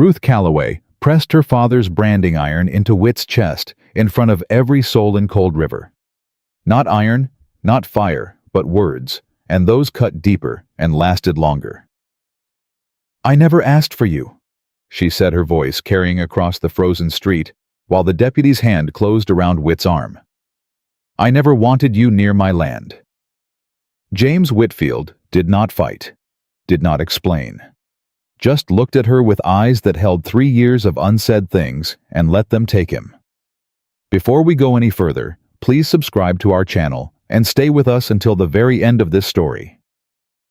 Ruth Calloway pressed her father's branding iron into Whit's chest in front of every soul in Cold River. Not iron, not fire, but words, and those cut deeper and lasted longer. "I never asked for you," she said, her voice carrying across the frozen street, while the deputy's hand closed around Whit's arm. "I never wanted you near my land." James Whitfield did not fight, did not explain. Just looked at her with eyes that held 3 years of unsaid things and let them take him. Before we go any further, please subscribe to our channel and stay with us until the very end of this story.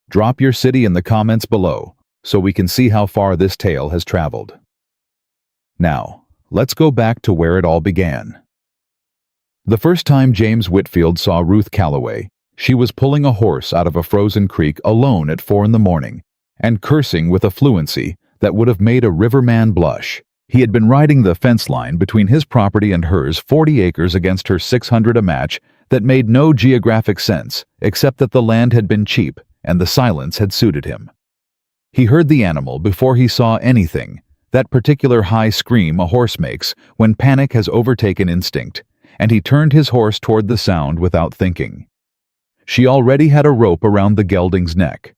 Drop your city in the comments below so we can see how far this tale has traveled. Now, let's go back to where it all began. The first time James Whitfield saw Ruth Calloway, she was pulling a horse out of a frozen creek alone at 4 in the morning and cursing with a fluency that would have made a riverman blush. He had been riding the fence line between his property and hers, 40 acres against her 600 a match, that made no geographic sense except that the land had been cheap and the silence had suited him. He heard the animal before he saw anything, that particular high scream a horse makes when panic has overtaken instinct, and he turned his horse toward the sound without thinking. She already had a rope around the gelding's neck.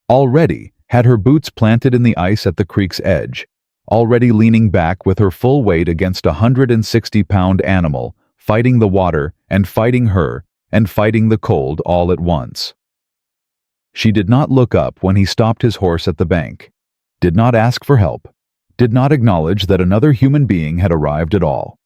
Already had her boots planted in the ice at the creek's edge, already leaning back with her full weight against a 160-pound animal, fighting the water and fighting her and fighting the cold all at once. She did not look up when he stopped his horse at the bank, did not ask for help, did not acknowledge that another human being had arrived at all.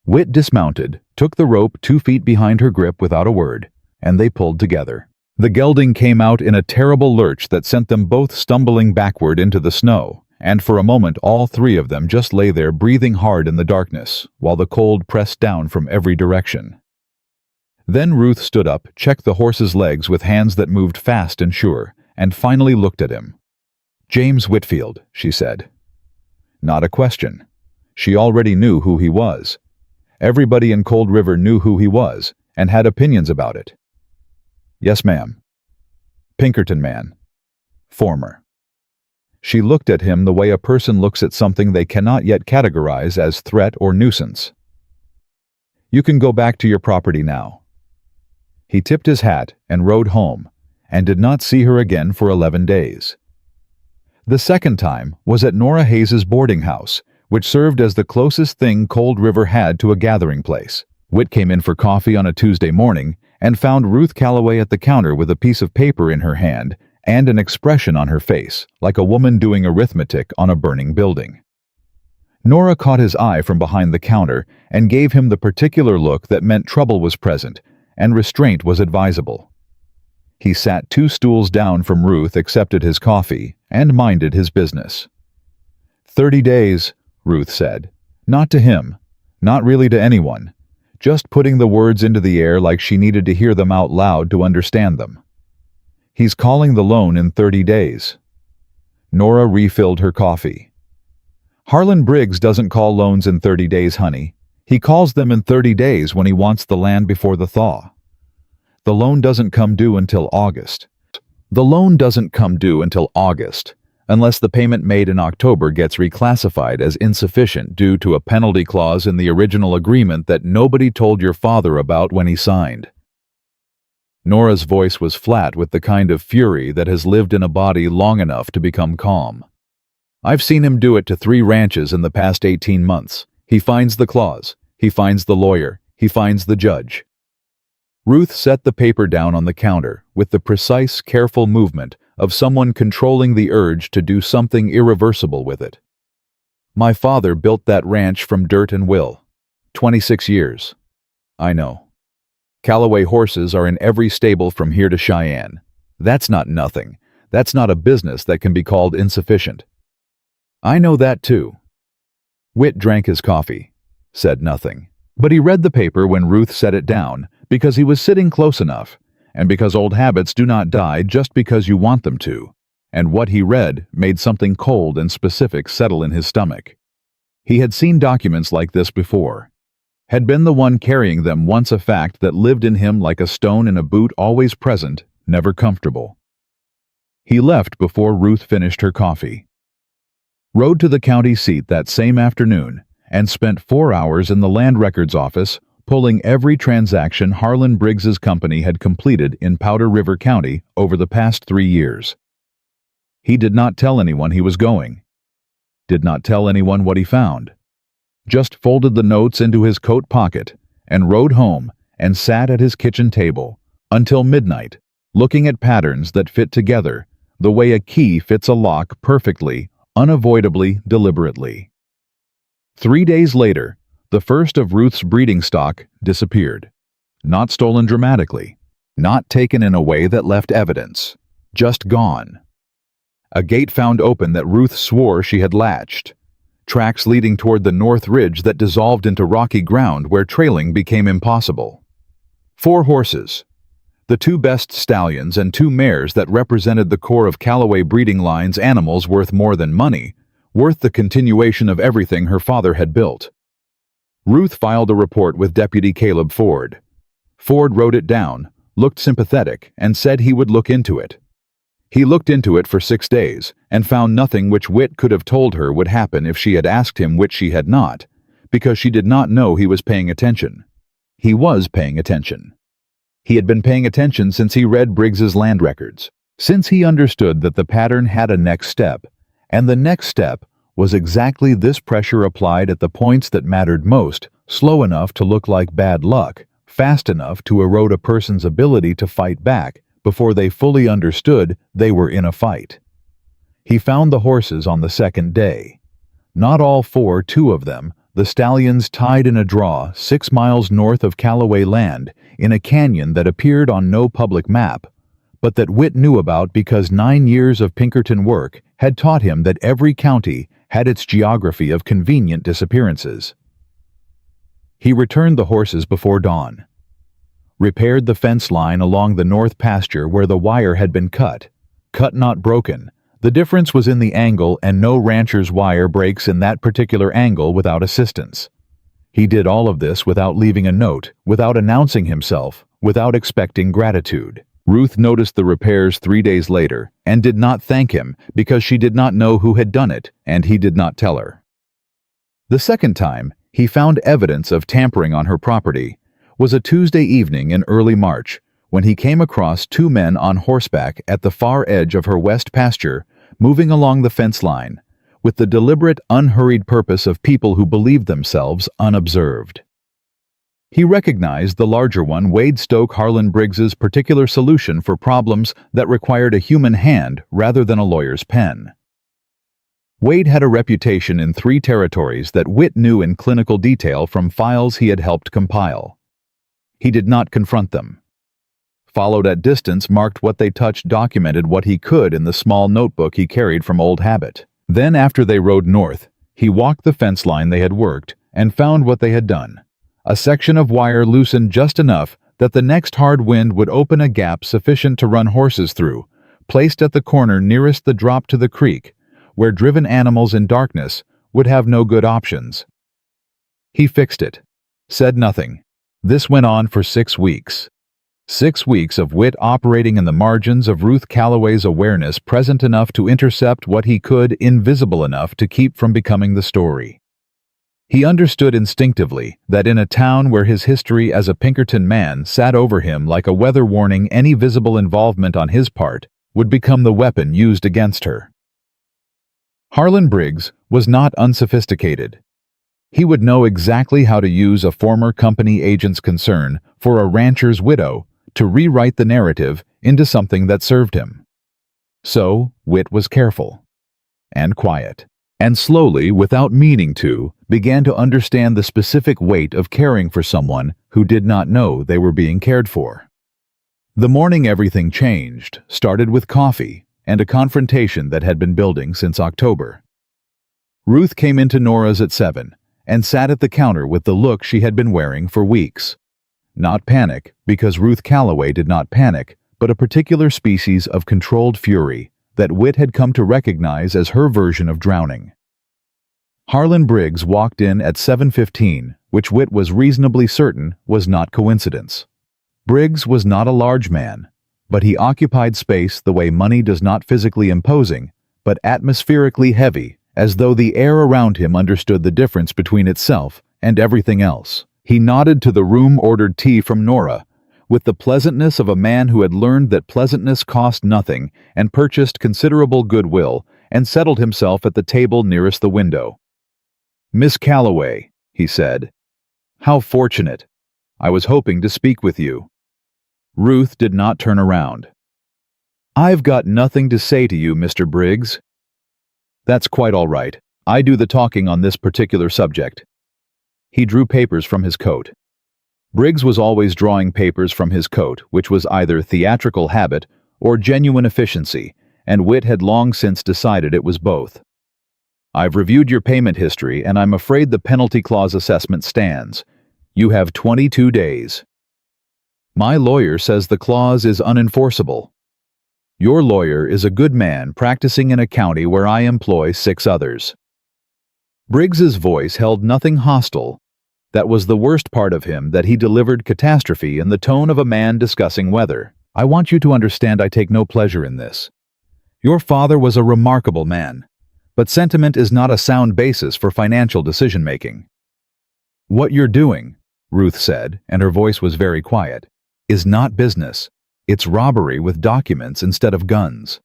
Whit dismounted, took the rope 2 feet behind her grip without a word, and they pulled together. The gelding came out in a terrible lurch that sent them both stumbling backward into the snow, and for a moment all 3 of them just lay there breathing hard in the darkness, while the cold pressed down from every direction. Then Ruth stood up, checked the horse's legs with hands that moved fast and sure, and finally looked at him. "James Whitfield," she said. Not a question. She already knew who he was. Everybody in Cold River knew who he was, and had opinions about it. "Yes, ma'am." "Pinkerton man." "Former." She looked at him the way a person looks at something they cannot yet categorize as threat or nuisance. "You can go back to your property now." He tipped his hat and rode home, and did not see her again for 11 days. The second time was at Nora Hayes's boarding house, which served as the closest thing Cold River had to a gathering place. Whit came in for coffee on a Tuesday morning and found Ruth Calloway at the counter with a piece of paper in her hand and an expression on her face, like a woman doing arithmetic on a burning building. Nora caught his eye from behind the counter and gave him the particular look that meant trouble was present and restraint was advisable. He sat 2 stools down from Ruth, accepted his coffee, and minded his business. 30 days, Ruth said. Not to him, not really to anyone, just putting the words into the air like she needed to hear them out loud to understand them. He's calling the loan in 30 days. Nora refilled her coffee. Harlan Briggs doesn't call loans in 30 days, honey. He calls them in 30 days when he wants the land before the thaw. The loan doesn't come due until August. The loan doesn't come due until August, unless the payment made in October gets reclassified as insufficient due to a penalty clause in the original agreement that nobody told your father about when he signed. Nora's voice was flat with the kind of fury that has lived in a body long enough to become calm. I've seen him do it to 3 ranches in the past 18 months. He finds the clause, he finds the lawyer, he finds the judge. Ruth set the paper down on the counter with the precise, careful movement of someone controlling the urge to do something irreversible with it. My father built that ranch from dirt and will. 26 years. I know. Calloway horses are in every stable from here to Cheyenne. That's not nothing. That's not a business that can be called insufficient. I know that too. Whit drank his coffee, said nothing. But he read the paper when Ruth set it down, because he was sitting close enough, and because old habits do not die just because you want them to, and what he read made something cold and specific settle in his stomach. He had seen documents like this before, had been the one carrying them once, a fact that lived in him like a stone in a boot, always present, never comfortable. He left before Ruth finished her coffee. rode to the county seat that same afternoon, and spent 4 hours in the land records office pulling every transaction Harlan Briggs's company had completed in Powder River County over the past 3 years. He did not tell anyone he was going. Did not tell anyone what he found. Just folded the notes into his coat pocket and rode home and sat at his kitchen table until midnight, looking at patterns that fit together the way a key fits a lock perfectly, unavoidably, deliberately. 3 days later, the first of Ruth's breeding stock disappeared. Not stolen dramatically, not taken in a way that left evidence, just gone. A gate found open that Ruth swore she had latched. Tracks leading toward the north ridge that dissolved into rocky ground where trailing became impossible. 4 horses. The 2 best stallions and 2 mares that represented the core of Callaway breeding line's animals worth more than money, worth the continuation of everything her father had built. Ruth filed a report with Deputy Caleb Ford. Ford wrote it down, looked sympathetic, and said he would look into it. He looked into it for 6 days and found nothing which Whit could have told her would happen if she had asked him, which she had not, because she did not know he was paying attention. He was paying attention. He had been paying attention since he read Briggs's land records, since he understood that the pattern had a next step, and the next step was exactly this: pressure applied at the points that mattered most, slow enough to look like bad luck, fast enough to erode a person's ability to fight back before they fully understood they were in a fight. He found the horses on the second day. Not all 4, 2 of them, the stallions tied in a draw 6 miles north of Callaway land in a canyon that appeared on no public map, but that Whit knew about because 9 years of Pinkerton work had taught him that every county had its geography of convenient disappearances. He returned the horses before dawn, repaired the fence line along the north pasture where the wire had been cut not broken. The difference was in the angle, and no rancher's wire breaks in that particular angle without assistance. He did all of this without leaving a note, without announcing himself, without expecting gratitude. Ruth noticed the repairs 3 days later and did not thank him because she did not know who had done it, and he did not tell her. The second time he found evidence of tampering on her property was a Tuesday evening in early March, when he came across 2 men on horseback at the far edge of her west pasture, moving along the fence line, with the deliberate, unhurried purpose of people who believed themselves unobserved. He recognized the larger one, Wade Stoke Harlan Briggs's particular solution for problems that required a human hand rather than a lawyer's pen. Wade had a reputation in 3 territories that Whit knew in clinical detail from files he had helped compile. He did not confront them. Followed at distance, marked what they touched, documented what he could in the small notebook he carried from old habit. Then, after they rode north, he walked the fence line they had worked and found what they had done: a section of wire loosened just enough that the next hard wind would open a gap sufficient to run horses through, placed at the corner nearest the drop to the creek, where driven animals in darkness would have no good options. He fixed it, said nothing. This went on for 6 weeks. 6 weeks of Whit operating in the margins of Ruth Callaway's awareness, present enough to intercept what he could, invisible enough to keep from becoming the story. He understood instinctively that in a town where his history as a Pinkerton man sat over him like a weather warning, any visible involvement on his part would become the weapon used against her. Harlan Briggs was not unsophisticated. He would know exactly how to use a former company agent's concern for a rancher's widow to rewrite the narrative into something that served him. So, Whit was careful and quiet, and slowly, without meaning to, began to understand the specific weight of caring for someone who did not know they were being cared for. The morning everything changed started with coffee and a confrontation that had been building since October. Ruth came into Nora's at 7 and sat at the counter with the look she had been wearing for weeks. Not panic, because Ruth Callaway did not panic, but a particular species of controlled fury that Whit had come to recognize as her version of drowning. Harlan Briggs walked in at 7:15, which Whit was reasonably certain was not coincidence. Briggs was not a large man, but he occupied space the way money does, not physically imposing, but atmospherically heavy as though the air around him understood the difference between itself and everything else. He nodded to the room-ordered tea from Nora, with the pleasantness of a man who had learned that pleasantness cost nothing and purchased considerable goodwill, and settled himself at the table nearest the window. "Miss Calloway," he said. "How fortunate. I was hoping to speak with you." Ruth did not turn around. "I've got nothing to say to you, Mr. Briggs." "That's quite all right. I do the talking on this particular subject." He drew papers from his coat. Briggs was always drawing papers from his coat, which was either theatrical habit or genuine efficiency, and Whit had long since decided it was both. "I've reviewed your payment history, and I'm afraid the penalty clause assessment stands. You have 22 days. My lawyer says the clause is unenforceable. Your lawyer is a good man practicing in a county where I employ 6 others." Briggs's voice held nothing hostile. That was the worst part of him, that he delivered catastrophe in the tone of a man discussing weather. "I want you to understand I take no pleasure in this. Your father was a remarkable man, but sentiment is not a sound basis for financial decision-making. What you're doing," Ruth said, and her voice was very quiet, "is not business. It's robbery with documents instead of guns."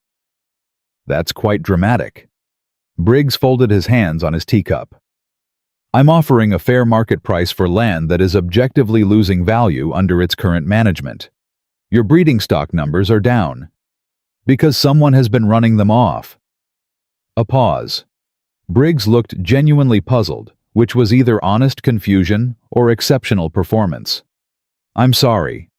"That's quite dramatic." Briggs folded his hands on his teacup. "I'm offering a fair market price for land that is objectively losing value under its current management. Your breeding stock numbers are down because someone has been running them off." A pause. Briggs looked genuinely puzzled, which was either honest confusion or exceptional performance. "I'm sorry.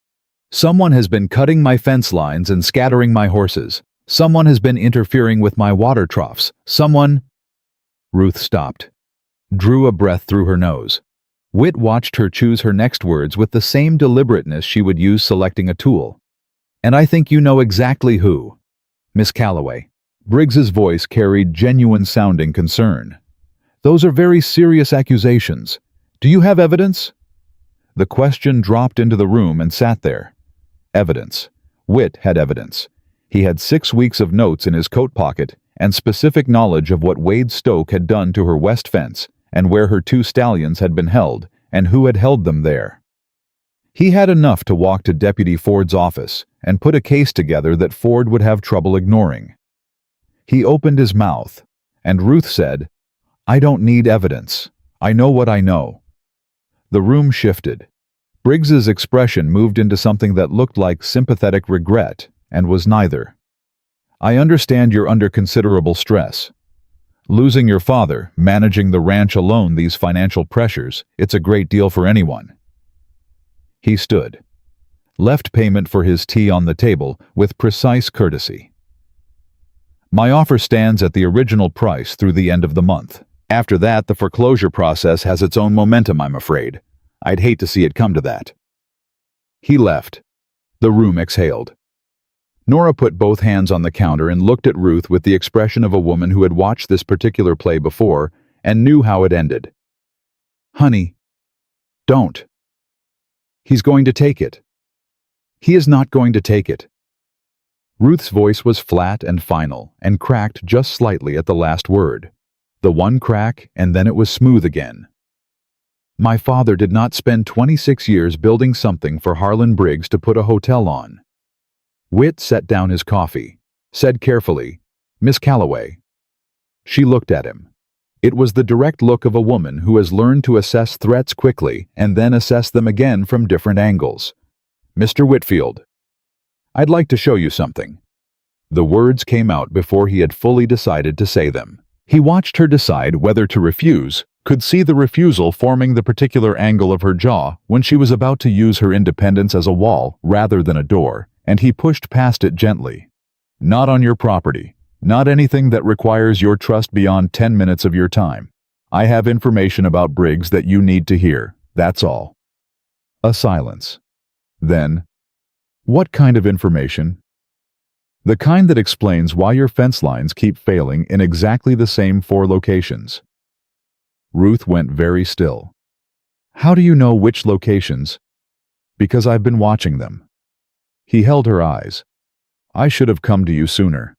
Someone has been cutting my fence lines and scattering my horses. Someone has been interfering with my water troughs. Someone—" Ruth stopped, drew a breath through her nose. Whit watched her choose her next words with the same deliberateness she would use selecting a tool. "And I think you know exactly who. Miss Calloway." Briggs's voice carried genuine-sounding concern. "Those are very serious accusations. Do you have evidence?" The question dropped into the room and sat there. Evidence. Whit had evidence. He had 6 weeks of notes in his coat pocket and specific knowledge of what Wade Stoke had done to her west fence and where her 2 stallions had been held and who had held them there. He had enough to walk to Deputy Ford's office and put a case together that Ford would have trouble ignoring. He opened his mouth, and Ruth said, "I don't need evidence. I know what I know." The room shifted. Briggs's expression moved into something that looked like sympathetic regret and was neither. "I understand you're under considerable stress. Losing your father, managing the ranch alone, these financial pressures, it's a great deal for anyone." He stood, left payment for his tea on the table with precise courtesy. "My offer stands at the original price through the end of the month. After that, the foreclosure process has its own momentum, I'm afraid. I'd hate to see it come to that." He left. The room exhaled. Nora put both hands on the counter and looked at Ruth with the expression of a woman who had watched this particular play before and knew how it ended. "Honey, don't. He's going to take it. He is not going to take it." Ruth's voice was flat and final and cracked just slightly at the last word. The one crack, and then it was smooth again. "My father did not spend 26 years building something for Harlan Briggs to put a hotel on." Whit set down his coffee, said carefully, "Miss Calloway." She looked at him. It was the direct look of a woman who has learned to assess threats quickly and then assess them again from different angles. "Mr. Whitfield, I'd like to show you something." The words came out before he had fully decided to say them. He watched her decide whether to refuse, could see the refusal forming the particular angle of her jaw when she was about to use her independence as a wall rather than a door, and he pushed past it gently. "Not on your property. Not anything that requires your trust beyond 10 minutes of your time. I have information about Briggs that you need to hear. That's all." A silence. Then, "What kind of information?" "The kind that explains why your fence lines keep failing in exactly the same 4 locations." Ruth went very still. "How do you know which locations?" "Because I've been watching them." He held her eyes. "I should have come to you sooner.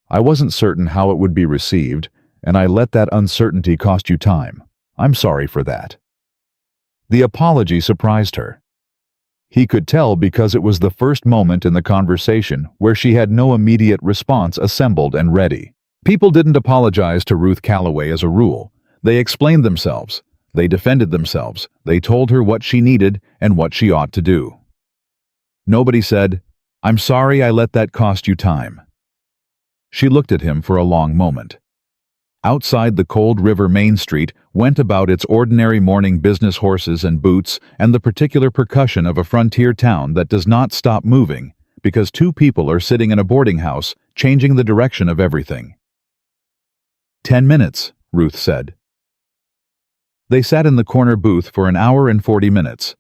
I wasn't certain how it would be received, and I let that uncertainty cost you time. I'm sorry for that." The apology surprised her. He could tell because it was the first moment in the conversation where she had no immediate response assembled and ready. People didn't apologize to Ruth Calloway as a rule. They explained themselves. They defended themselves. They told her what she needed and what she ought to do. Nobody said, "I'm sorry I let that cost you time." She looked at him for a long moment. Outside the cold river Main Street went about its ordinary morning business horses and boots and the particular percussion of a frontier town that does not stop moving because two people are sitting in a boarding house changing the direction of everything. 10 minutes, Ruth said. They sat in the corner booth for an hour and 40 minutes.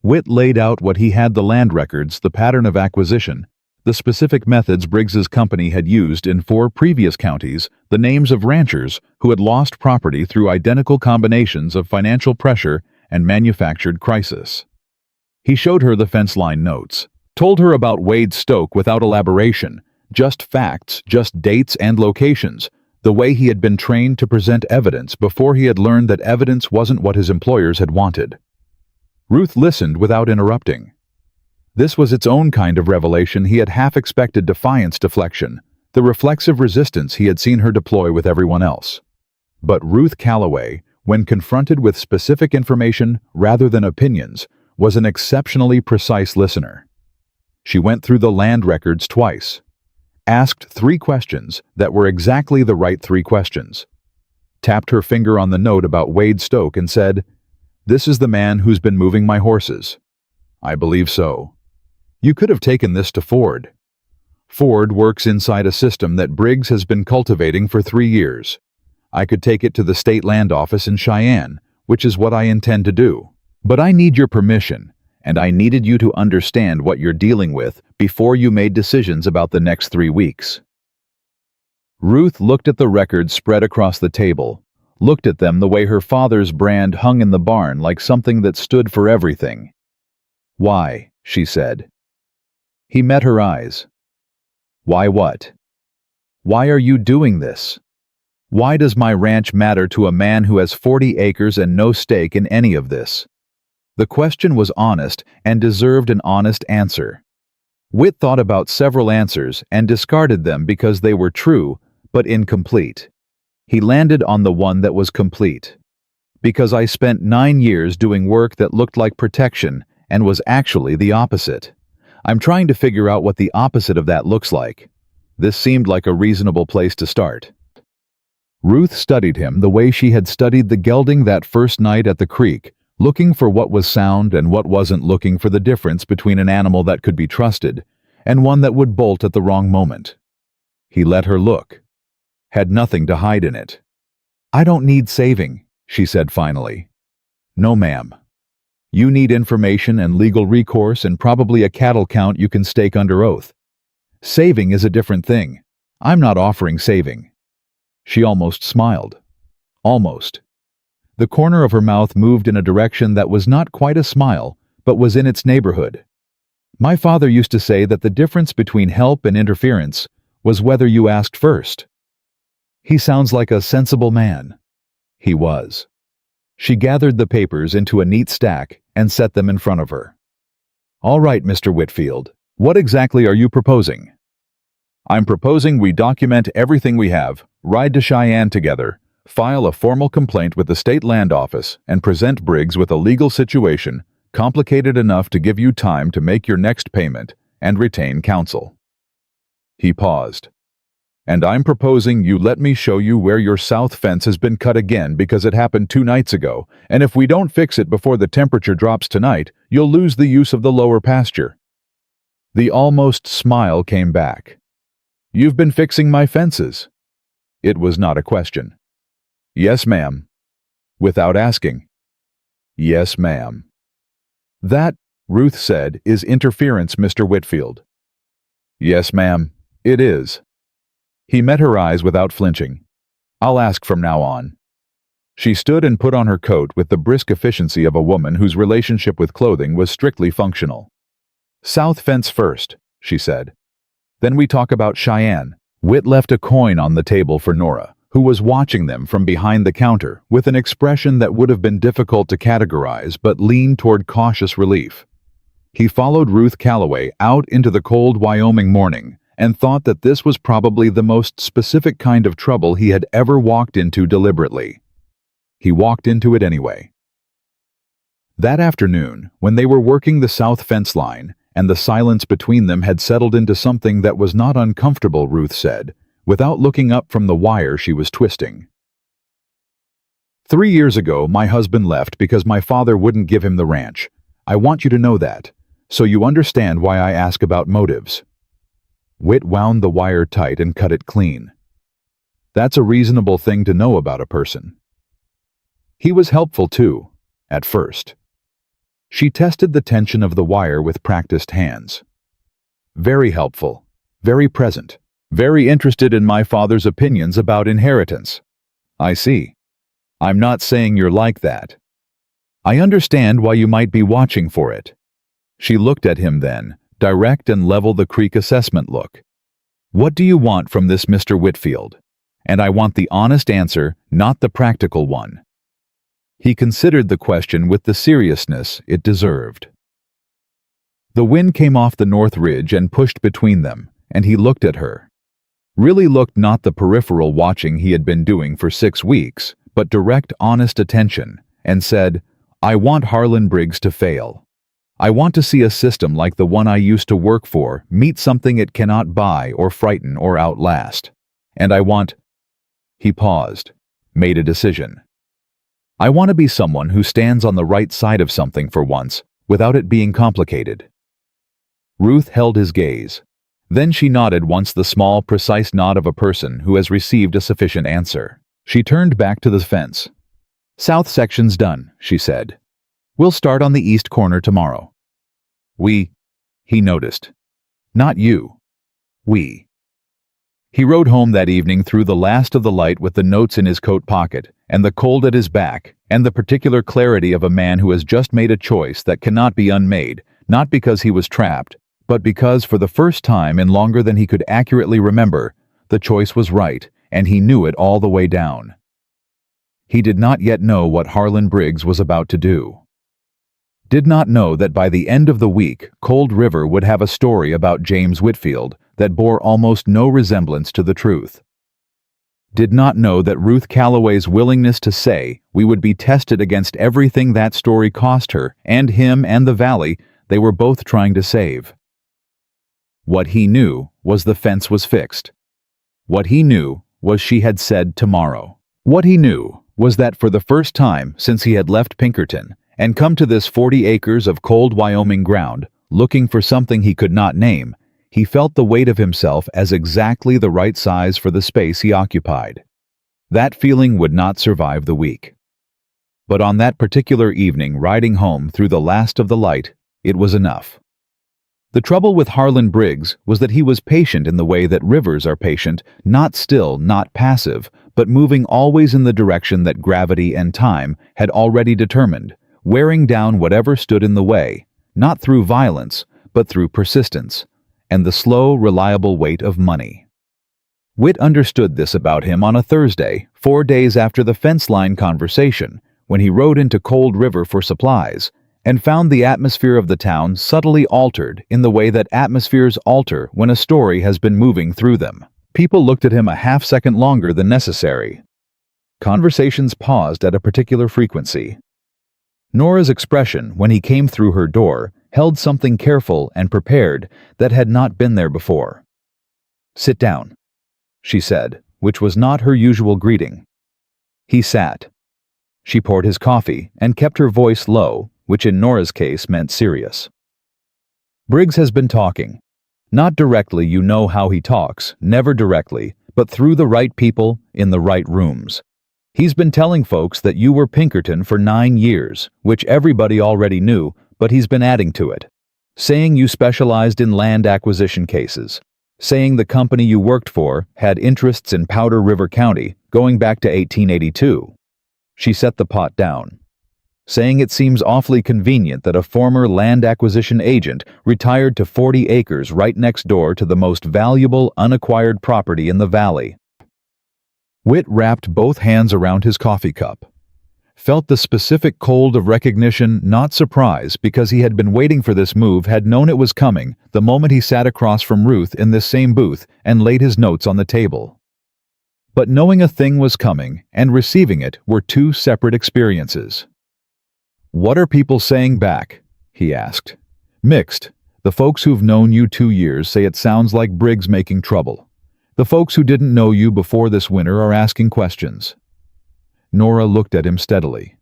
Witt laid out what he had: the land records, the pattern of acquisition, the specific methods Briggs's company had used in 4 previous counties, the names of ranchers who had lost property through identical combinations of financial pressure and manufactured crisis. He showed her the fence line notes, told her about Wade Stoke without elaboration, just facts, just dates and locations, the way he had been trained to present evidence before he had learned that evidence wasn't what his employers had wanted. Ruth listened without interrupting. This was its own kind of revelation. He had half expected defiance deflection, the reflexive resistance he had seen her deploy with everyone else. But Ruth Calloway, when confronted with specific information rather than opinions, was an exceptionally precise listener. She went through the land records twice, asked 3 questions that were exactly the right 3 questions, tapped her finger on the note about Wade Stoke and said, "This is the man who's been moving my horses." "I believe so." "You could have taken this to Ford." "Ford works inside a system that Briggs has been cultivating for 3 years. I could take it to the state land office in Cheyenne, which is what I intend to do. But I need your permission, and I needed you to understand what you're dealing with before you made decisions about the next 3 weeks. Ruth looked at the records spread across the table, looked at them the way her father's brand hung in the barn like something that stood for everything. "Why?" she said. He met her eyes. "Why what? Why are you doing this? Why does my ranch matter to a man who has 40 acres and no stake in any of this?" The question was honest and deserved an honest answer. Witt thought about several answers and discarded them because they were true, but incomplete. He landed on the one that was complete. "Because I spent 9 years doing work that looked like protection and was actually the opposite. I'm trying to figure out what the opposite of that looks like." This seemed like a reasonable place to start. Ruth studied him the way she had studied the gelding that first night at the creek, looking for what was sound and what wasn't, looking for the difference between an animal that could be trusted and one that would bolt at the wrong moment. He let her look. Had nothing to hide in it. "I don't need saving," she said finally. "No, ma'am. You need information and legal recourse and probably a cattle count you can stake under oath. Saving is a different thing. I'm not offering saving." She almost smiled. Almost. The corner of her mouth moved in a direction that was not quite a smile, but was in its neighborhood. "My father used to say that the difference between help and interference was whether you asked first." He sounds like a sensible man. He was. She gathered the papers into a neat stack and set them in front of her. "All right, Mr. Whitfield, what exactly are you proposing?" "I'm proposing we document everything we have, ride to Cheyenne together, file a formal complaint with the state land office, and present Briggs with a legal situation complicated enough to give you time to make your next payment and retain counsel." He paused. "And I'm proposing you let me show you where your south fence has been cut again because it happened 2 nights ago, and if we don't fix it before the temperature drops tonight, you'll lose the use of the lower pasture." The almost smile came back. "You've been fixing my fences." It was not a question. "Yes, ma'am." Without asking. "Yes, ma'am." "That," Ruth said, "is interference, Mr. Whitfield." "Yes, ma'am, it is." He met her eyes without flinching. "I'll ask from now on." She stood and put on her coat with the brisk efficiency of a woman whose relationship with clothing was strictly functional. "South fence first," she said. "Then we talk about Cheyenne." Witt left a coin on the table for Nora, who was watching them from behind the counter with an expression that would have been difficult to categorize but leaned toward cautious relief. He followed Ruth Calloway out into the cold Wyoming morning and thought that this was probably the most specific kind of trouble he had ever walked into deliberately. He walked into it anyway. That afternoon, when they were working the south fence line, and the silence between them had settled into something that was not uncomfortable, Ruth said, without looking up from the wire she was twisting. 3 years ago, my husband left because my father wouldn't give him the ranch. I want you to know that, so you understand why I ask about motives. Whit wound the wire tight and cut it clean. That's a reasonable thing to know about a person. He was helpful too, at first. She tested the tension of the wire with practiced hands. Very helpful, very present, very interested in my father's opinions about inheritance. I see. I'm not saying you're like that. I understand why you might be watching for it. She looked at him then, direct and level the Creek assessment look. What do you want from this, Mr. Whitfield? And I want the honest answer, not the practical one. He considered the question with the seriousness it deserved. The wind came off the north ridge and pushed between them, and he looked at her. Really looked, not the peripheral watching he had been doing for 6 weeks, but direct, honest attention, and said, I want Harlan Briggs to fail. I want to see a system like the one I used to work for meet something it cannot buy or frighten or outlast. And I want... He paused, made a decision. I want to be someone who stands on the right side of something for once, without it being complicated. Ruth held his gaze. Then she nodded once, the small, precise nod of a person who has received a sufficient answer. She turned back to the fence. South section's done, she said. We'll start on the east corner tomorrow. We, he noticed. Not you. We. He rode home that evening through the last of the light with the notes in his coat pocket, and the cold at his back, and the particular clarity of a man who has just made a choice that cannot be unmade, not because he was trapped, but because for the first time in longer than he could accurately remember, the choice was right, and he knew it all the way down. He did not yet know what Harlan Briggs was about to do. Did not know that by the end of the week, Cold River would have a story about James Whitfield that bore almost no resemblance to the truth. Did not know that Ruth Calloway's willingness to say we would be tested against everything that story cost her, and him and the valley they were both trying to save. What he knew was the fence was fixed. What he knew was she had said tomorrow. What he knew was that for the first time since he had left Pinkerton and come to this 40 acres of cold Wyoming ground, looking for something he could not name, he felt the weight of himself as exactly the right size for the space he occupied. That feeling would not survive the week. But on that particular evening, riding home through the last of the light, it was enough. The trouble with Harlan Briggs was that he was patient in the way that rivers are patient, not still, not passive, but moving always in the direction that gravity and time had already determined, wearing down whatever stood in the way, not through violence, but through persistence, and the slow, reliable weight of money. Whit understood this about him on a Thursday, 4 days after the fence line conversation, when he rode into Cold River for supplies, and found the atmosphere of the town subtly altered in the way that atmospheres alter when a story has been moving through them. People looked at him a half-second longer than necessary. Conversations paused at a particular frequency. Nora's expression, when he came through her door, held something careful and prepared that had not been there before. "Sit down," she said, which was not her usual greeting. He sat. She poured his coffee and kept her voice low, which in Nora's case meant serious. "Briggs has been talking. Not directly, you know how he talks, never directly, but through the right people, in the right rooms. He's been telling folks that you were Pinkerton for 9 years, which everybody already knew, but he's been adding to it. Saying you specialized in land acquisition cases. Saying the company you worked for had interests in Powder River County, going back to 1882. She set the pot down. Saying it seems awfully convenient that a former land acquisition agent retired to 40 acres right next door to the most valuable unacquired property in the valley. Whit wrapped both hands around his coffee cup. Felt the specific cold of recognition, not surprise, because he had been waiting for this move, had known it was coming the moment he sat across from Ruth in this same booth and laid his notes on the table. But knowing a thing was coming and receiving it were two separate experiences. "What are people saying back?" he asked. "Mixed. The folks who've known you 2 years say it sounds like Briggs making trouble. The folks who didn't know you before this winter are asking questions." Nora looked at him steadily.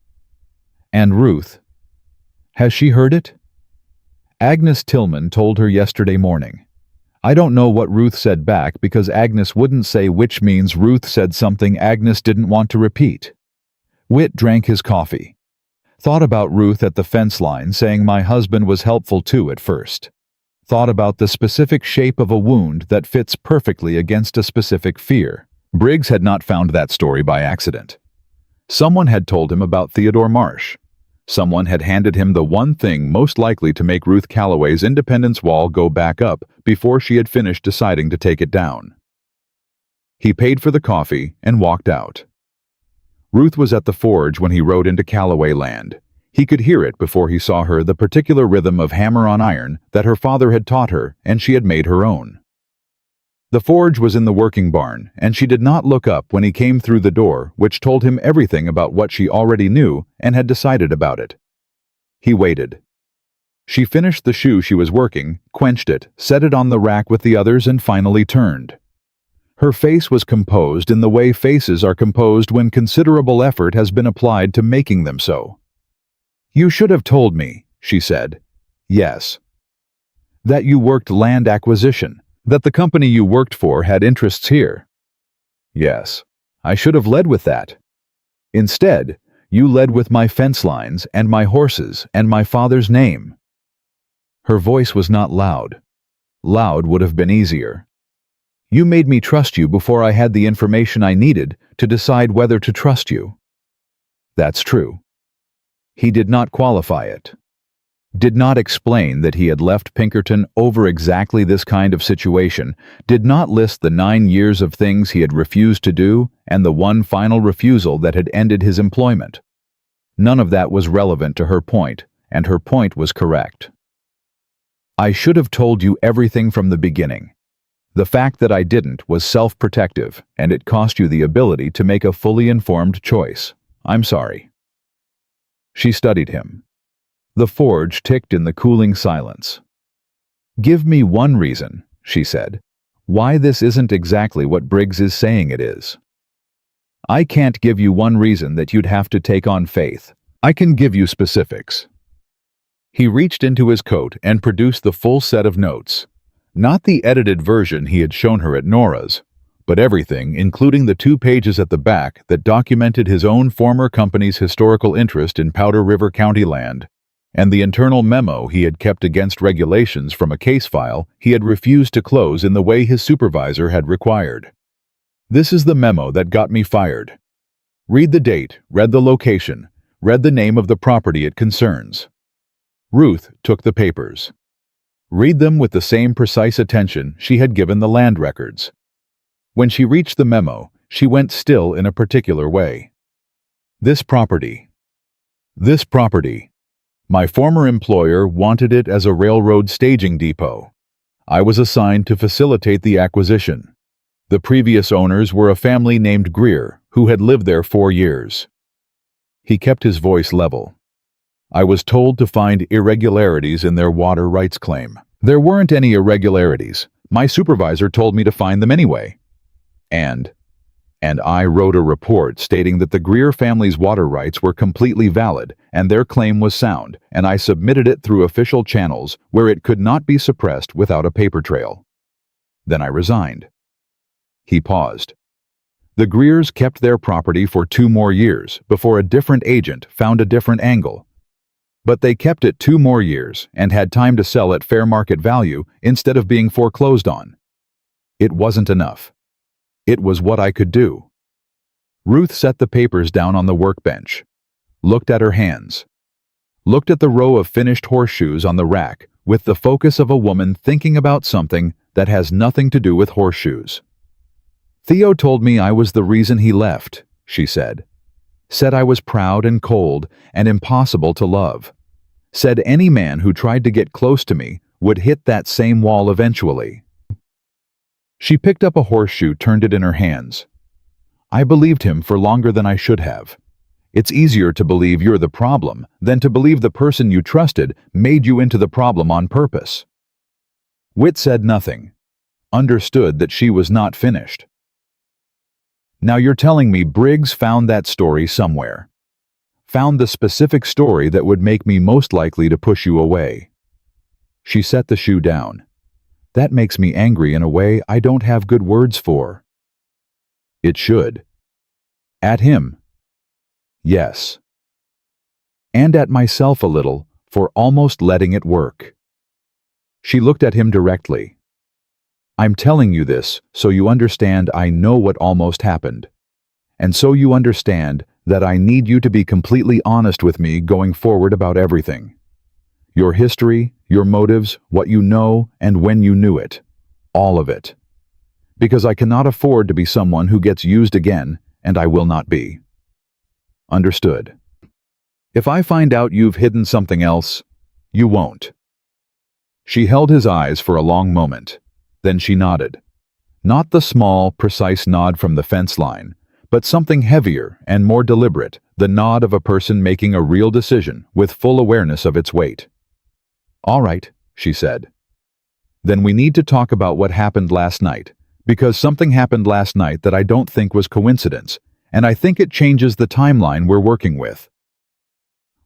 "And Ruth? Has she heard it?" Agnes Tillman told her yesterday morning. I don't know what Ruth said back because Agnes wouldn't say, which means Ruth said something Agnes didn't want to repeat. Whit drank his coffee. Thought about Ruth at the fence line saying my husband was helpful too at first. Thought about the specific shape of a wound that fits perfectly against a specific fear. Briggs had not found that story by accident. Someone had told him about Theodore Marsh. Someone had handed him the one thing most likely to make Ruth Calloway's Independence Wall go back up before she had finished deciding to take it down. He paid for the coffee and walked out. Ruth was at the forge when he rode into Calloway land. He could hear it before he saw her, the particular rhythm of hammer on iron that her father had taught her and she had made her own. The forge was in the working barn, and she did not look up when he came through the door, which told him everything about what she already knew and had decided about it. He waited. She finished the shoe she was working, quenched it, set it on the rack with the others, and finally turned. Her face was composed in the way faces are composed when considerable effort has been applied to making them so. "You should have told me," she said. "Yes." "That you worked land acquisition. That the company you worked for had interests here." "Yes. I should have led with that. Instead, you led with my fence lines and my horses and my father's name." Her voice was not loud. Loud would have been easier. "You made me trust you before I had the information I needed to decide whether to trust you." That's true. He did not qualify it. Did not explain that he had left Pinkerton over exactly this kind of situation, did not list the 9 years of things he had refused to do and the one final refusal that had ended his employment. None of that was relevant to her point, and her point was correct. "I should have told you everything from the beginning. The fact that I didn't was self-protective, and it cost you the ability to make a fully informed choice. I'm sorry." She studied him. The forge ticked in the cooling silence. "Give me one reason," she said, "why this isn't exactly what Briggs is saying it is." "I can't give you one reason that you'd have to take on faith. I can give you specifics." He reached into his coat and produced the full set of notes. Not the edited version he had shown her at Nora's, but everything, including the 2 pages at the back that documented his own former company's historical interest in Powder River County land, and the internal memo he had kept against regulations from a case file he had refused to close in the way his supervisor had required. "This is the memo that got me fired. Read the date, read the location, read the name of the property it concerns." Ruth took the papers. Read them with the same precise attention she had given the land records. When she reached the memo, she went still in a particular way. This property. My former employer wanted it as a railroad staging depot. I was assigned to facilitate the acquisition. The previous owners were a family named Greer, who had lived there 4 years. He kept his voice level. I was told to find irregularities in their water rights claim. There weren't any irregularities. My supervisor told me to find them anyway. And I wrote a report stating that the Greer family's water rights were completely valid and their claim was sound, and I submitted it through official channels where it could not be suppressed without a paper trail. Then I resigned. He paused. The Greers kept their property for 2 more years before a different agent found a different angle. But they kept it 2 more years and had time to sell at fair market value instead of being foreclosed on. It wasn't enough. It was what I could do. Ruth set the papers down on the workbench, looked at her hands, looked at the row of finished horseshoes on the rack with the focus of a woman thinking about something that has nothing to do with horseshoes. Theo told me I was the reason he left, she said. Said I was proud and cold and impossible to love. Said any man who tried to get close to me would hit that same wall eventually. She picked up a horseshoe, turned it in her hands. I believed him for longer than I should have. It's easier to believe you're the problem than to believe the person you trusted made you into the problem on purpose. Whit said nothing, understood that she was not finished. Now you're telling me Briggs found that story somewhere. Found the specific story that would make me most likely to push you away. She set the shoe down. That makes me angry in a way I don't have good words for. It should. At him. Yes. And at myself a little, for almost letting it work. She looked at him directly. I'm telling you this so you understand I know what almost happened. And so you understand that I need you to be completely honest with me going forward about everything. Your history, your motives, what you know, and when you knew it. All of it. Because I cannot afford to be someone who gets used again, and I will not be. Understood. If I find out you've hidden something else, you won't. She held his eyes for a long moment. Then she nodded. Not the small, precise nod from the fence line, but something heavier and more deliberate, the nod of a person making a real decision with full awareness of its weight. All right, she said. Then we need to talk about what happened last night, because something happened last night that I don't think was coincidence, and I think it changes the timeline we're working with.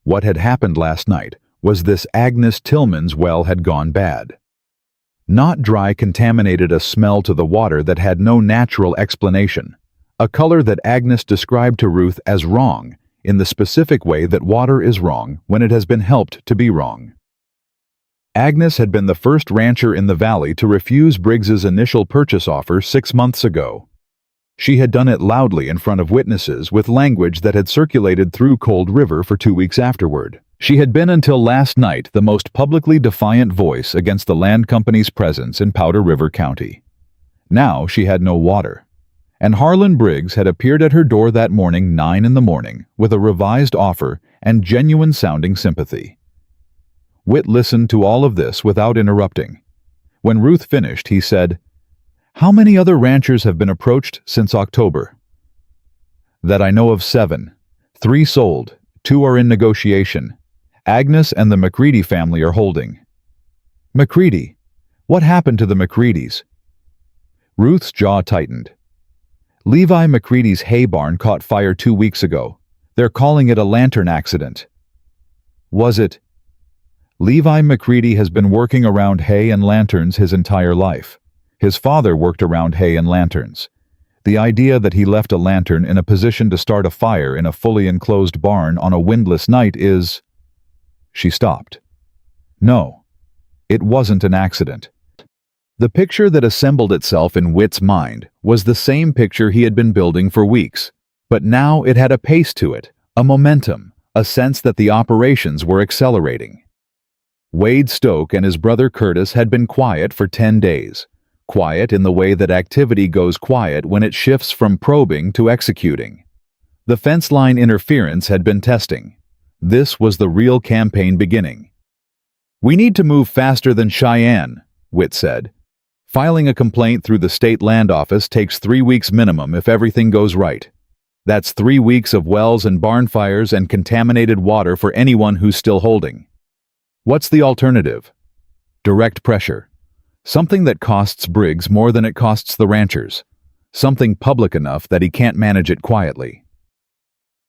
What had happened last night was this: Agnes Tillman's well had gone bad. Not dry, contaminated, a smell to the water that had no natural explanation. A color that Agnes described to Ruth as wrong, in the specific way that water is wrong when it has been helped to be wrong. Agnes had been the first rancher in the valley to refuse Briggs's initial purchase offer 6 months ago. She had done it loudly in front of witnesses with language that had circulated through Cold River for 2 weeks afterward. She had been until last night the most publicly defiant voice against the land company's presence in Powder River County. Now she had no water. And Harlan Briggs had appeared at her door that morning, 9 in the morning, with a revised offer and genuine-sounding sympathy. Whit listened to all of this without interrupting. When Ruth finished, he said, "How many other ranchers have been approached since October?" "That I know of 7. 3 sold, 2 are in negotiation. Agnes and the McCready family are holding." "McCready? What happened to the McCreadys?" Ruth's jaw tightened. "Levi McCready's hay barn caught fire 2 weeks ago. They're calling it a lantern accident." "Was it?" "Levi McCready has been working around hay and lanterns his entire life. His father worked around hay and lanterns. The idea that he left a lantern in a position to start a fire in a fully enclosed barn on a windless night is—" She stopped. No, it wasn't an accident. The picture that assembled itself in Whit's mind was the same picture he had been building for weeks, but now it had a pace to it, a momentum, a sense that the operations were accelerating. Wade Stoke and his brother Curtis had been quiet for 10 days. Quiet in the way that activity goes quiet when it shifts from probing to executing. The fence line interference had been testing. This was the real campaign beginning. "We need to move faster than Cheyenne," Whit said. "Filing a complaint through the state land office takes 3 weeks minimum if everything goes right. That's 3 weeks of wells and barn fires and contaminated water for anyone who's still holding. What's the alternative? Direct pressure. Something that costs Briggs more than it costs the ranchers. Something public enough that he can't manage it quietly."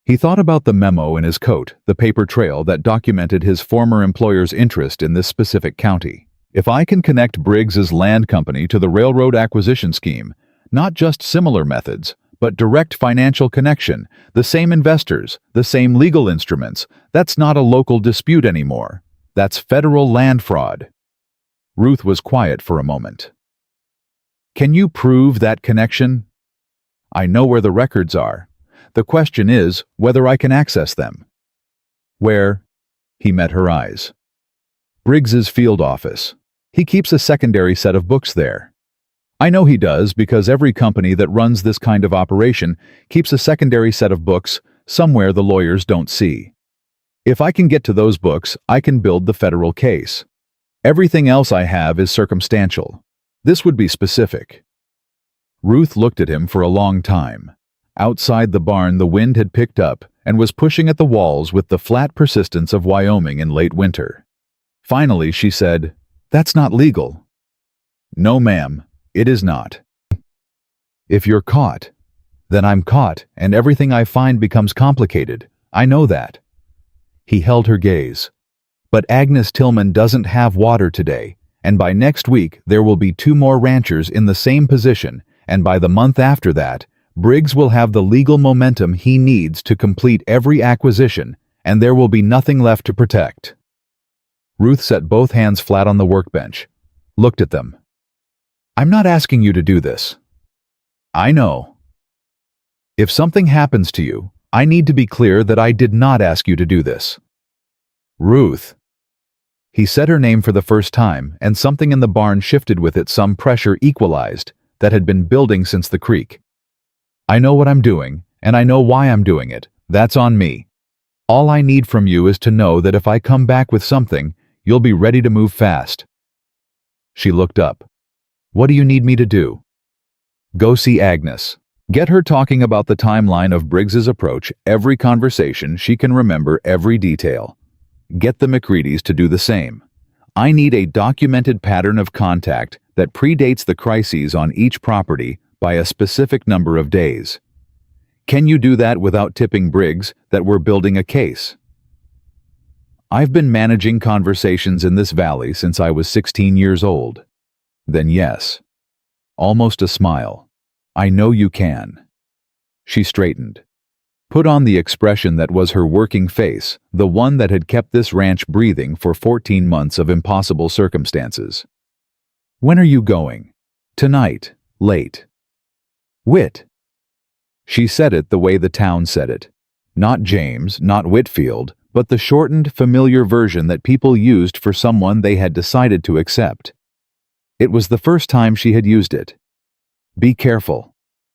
He thought about the memo in his coat, the paper trail that documented his former employer's interest in this specific county. If I can connect Briggs's land company to the railroad acquisition scheme, not just similar methods, but direct financial connection, the same investors, the same legal instruments, that's not a local dispute anymore. That's federal land fraud. Ruth was quiet for a moment. "Can you prove that connection?" "I know where the records are. The question is whether I can access them." "Where?" He met her eyes. "Briggs's field office. He keeps a secondary set of books there." I know he does because every company that runs this kind of operation keeps a secondary set of books somewhere the lawyers don't see. If I can get to those books, I can build the federal case. Everything else I have is circumstantial. This would be specific. Ruth looked at him for a long time. Outside the barn, the wind had picked up and was pushing at the walls with the flat persistence of Wyoming in late winter. Finally, she said, "That's not legal." "No, ma'am, it is not." "If you're caught, then I'm caught, and everything I find becomes complicated. I know that." He held her gaze. "But Agnes Tillman doesn't have water today, and by next week there will be 2 more ranchers in the same position, and by the month after that, Briggs will have the legal momentum he needs to complete every acquisition, and there will be nothing left to protect." Ruth set both hands flat on the workbench, looked at them. "I'm not asking you to do this. I know. If something happens to you, I need to be clear that I did not ask you to do this." "Ruth." He said her name for the first time, and something in the barn shifted with it, some pressure equalized that had been building since the creek. "I know what I'm doing, and I know why I'm doing it. That's on me. All I need from you is to know that if I come back with something, you'll be ready to move fast." She looked up. "What do you need me to do?" "Go see Agnes. Get her talking about the timeline of Briggs's approach, every conversation she can remember, every detail. Get the McCreadys to do the same. I need a documented pattern of contact that predates the crises on each property by a specific number of days. Can you do that without tipping Briggs that we're building a case?" "I've been managing conversations in this valley since I was 16 years old." "Then yes." Almost a smile. "I know you can." She straightened. Put on the expression that was her working face, the one that had kept this ranch breathing for 14 months of impossible circumstances. "When are you going?" "Tonight, late." "Whit." She said it the way the town said it. Not James, not Whitfield, but the shortened, familiar version that people used for someone they had decided to accept. It was the first time she had used it. "Be careful."